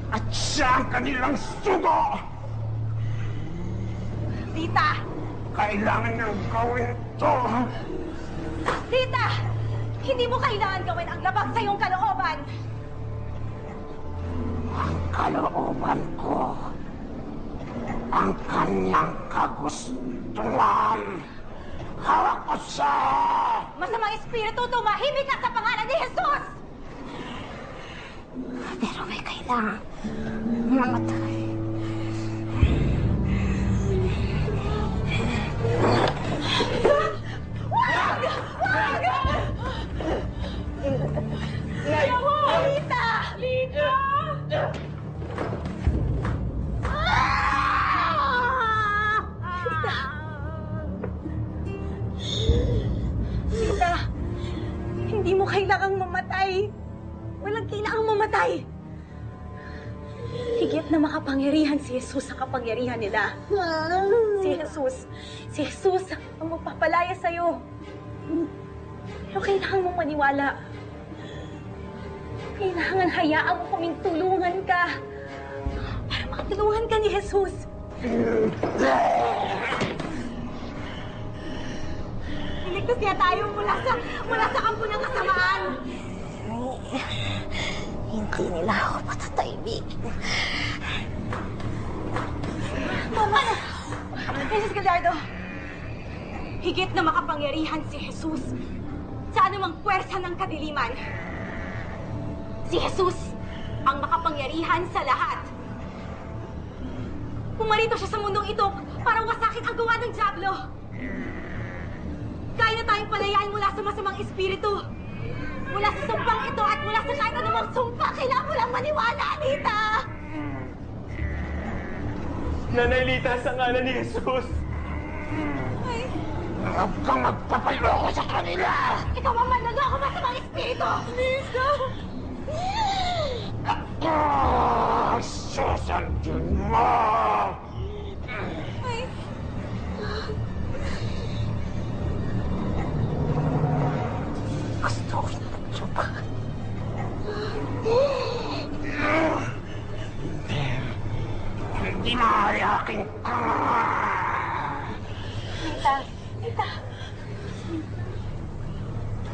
At siya ang kanilang sugo! Tita! Kailangan niyang gawin to! Tita! Hindi mo kailangan gawin ang labag sa iyong kalooban! Ang kalooban ko, ang kanyang kagustuhan. Hawak ko siya! Masamang espiritu, tumahimik ka sa pangalan ni Jesus! Pero may kailangan mamatay. Wag! Wag! Lita! Lita! Lita! Hindi mo kailangang mamatay. Walang kailangang mamatay. Higit na makapangyarihan si Jesus sa kapangyarihan nila. Si Jesus ang magpapalaya sa'yo. Pero kailangan mong maniwala. Kailangan hayaan mo kaming tulungan ka. Para makatulungan ka ni Jesus. Iligtas niya tayo mula sa kampo ng kasamaan. Hindi nila ako patataibig. Mama! Mrs. Gallardo, higit na makapangyarihan si Jesus sa anumang puwersa ng kadiliman. Si Jesus ang makapangyarihan sa lahat. Pumarito siya sa mundong ito para wasakin ang gawa ng dyablo. Kaya na tayong palayain mula sa masamang espiritu. Mula sa sumpang ito at mula sa kahit anumang sumpa, kailangan mo lang maniwala, Lita! Nanay Lita, sa ngalan ni Jesus! Huwag kang magpapaloko sa kanila! Ikaw ang manloloko masamang espiritu! Lita! Ako! Susundin mo! Gusto ko ipagsubahan. Hindi maaari aking kama! Lita! Lita!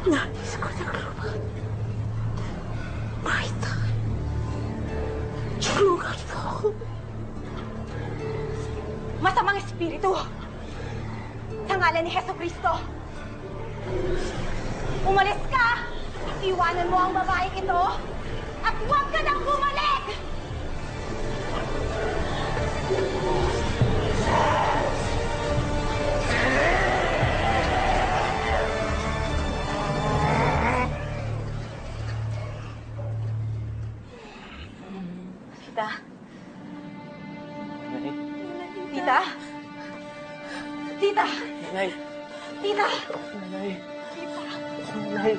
Nais ko nagluban. Marita, tulungan mo ako. Masamang espiritu! Sa ngalan ni Heso Kristo! Umalis ka! Iwanan mo ang babaeng ito! At huwag ka nang bumalik! Tita? Tita? Tita? Nanay! Tita? Nanay! Tita? Nanay!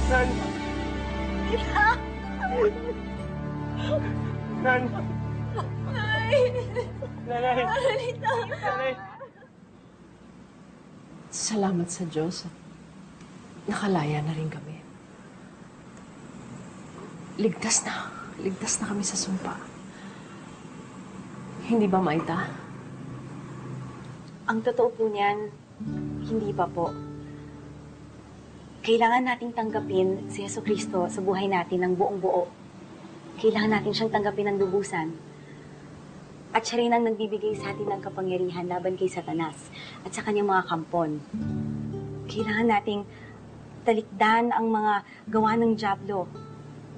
Nan! Tita? Nan! Nay! Nanay! Tita? Nanay! Salamat sa Diyos at nakalaya na rin kami. Ligtas na kami sa sumpa. Hindi ba, Maita? Ang totoo po niyan, hindi pa po. Kailangan nating tanggapin si Yesu Kristo sa buhay natin ng buong buo. Kailangan natin siyang tanggapin ng lubusan. At siya rin ang nagbibigay sa atin ng kapangyarihan laban kay Satanas at sa kanyang mga kampon. Kailangan nating talikdan ang mga gawa ng dyablo.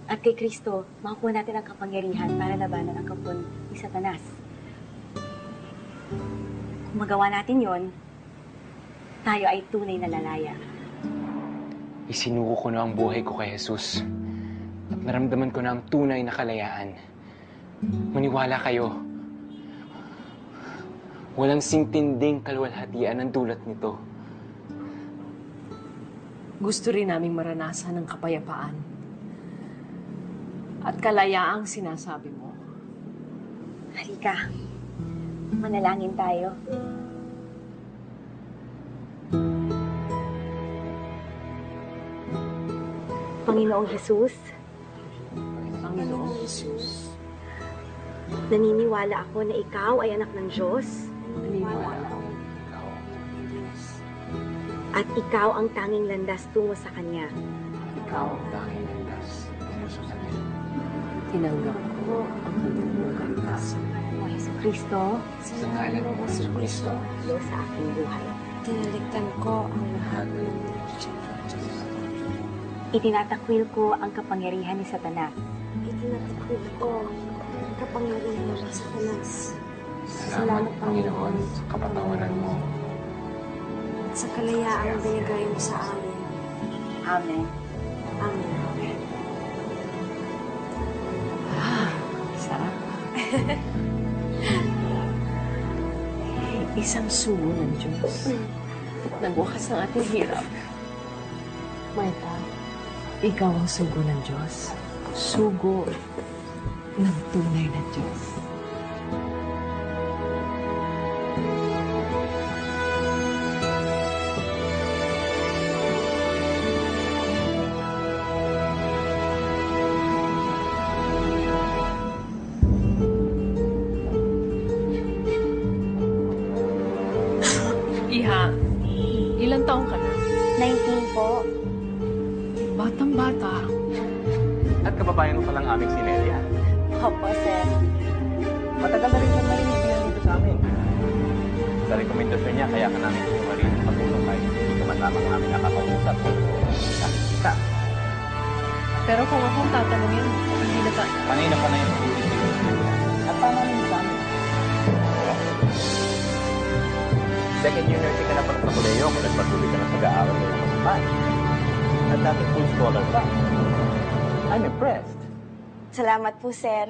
At kay Kristo, makukuha natin ang kapangyarihan para labanan ang kampon ni Satanas. Kung magawa natin yon, tayo ay tunay na lalaya. Isinuko ko na ang buhay ko kay Jesus. At naramdaman ko na ang tunay na kalayaan. Maniwala kayo. Walang sintinding kaluwalhatian ang dulot nito. Gusto rin naming maranasan ng kapayapaan. At kalayaang sinasabi mo. Halika, manalangin tayo. Panginoong Jesus, Panginoong Jesus, naniniwala ako na ikaw ay anak ng Diyos. Naniniwala ako. At ikaw ang tanging landas tungo sa Kanya. Ikaw ang tanging landas tungo sa Kanya. Tinanggap ko ang kanyang kaligtasan. O Hesus Kristo, Sa ngalan ng Hesus Kristo, lo sa aking buhay. Tinaligtan ko ang lahat ng Itinatakwil ko ang kapangyarihan ni Satanas. Itinatakwil ko ang kapangyarihan ng Satanas. Salamat, Panginoon, sa kapatawaran mo. At sa kalayaang binigay mo sa amin. Amen. Amen. Sarap. Isang sugo ng Diyos. Nagwakas ang ating hirap. Martha, ikaw ang sugo ng Diyos. Sugo ng tunay na Diyos. Iha, ilang taong ka na? 19 po. Batang-bata. At kababayan mo palang aming si Nelia. Opo, sir. Matagal na rin siyang narinig bilang dito sa amin. Sa rekomendasyon niya, kaya ka namin tumari ng patulong kahit hindi ka man lamang namin nakakausap. Kita. Pero kung akong tatanungin, hindi na tayo. Panay na panay ang ulit sa iyo. At tama rin sa amin. Second year nursing ka na pala sa koleyo kung nagpatuloy ka ng pag-aaral ng mga man. At dating full scholar pa. I'm impressed. Salamat po, sir.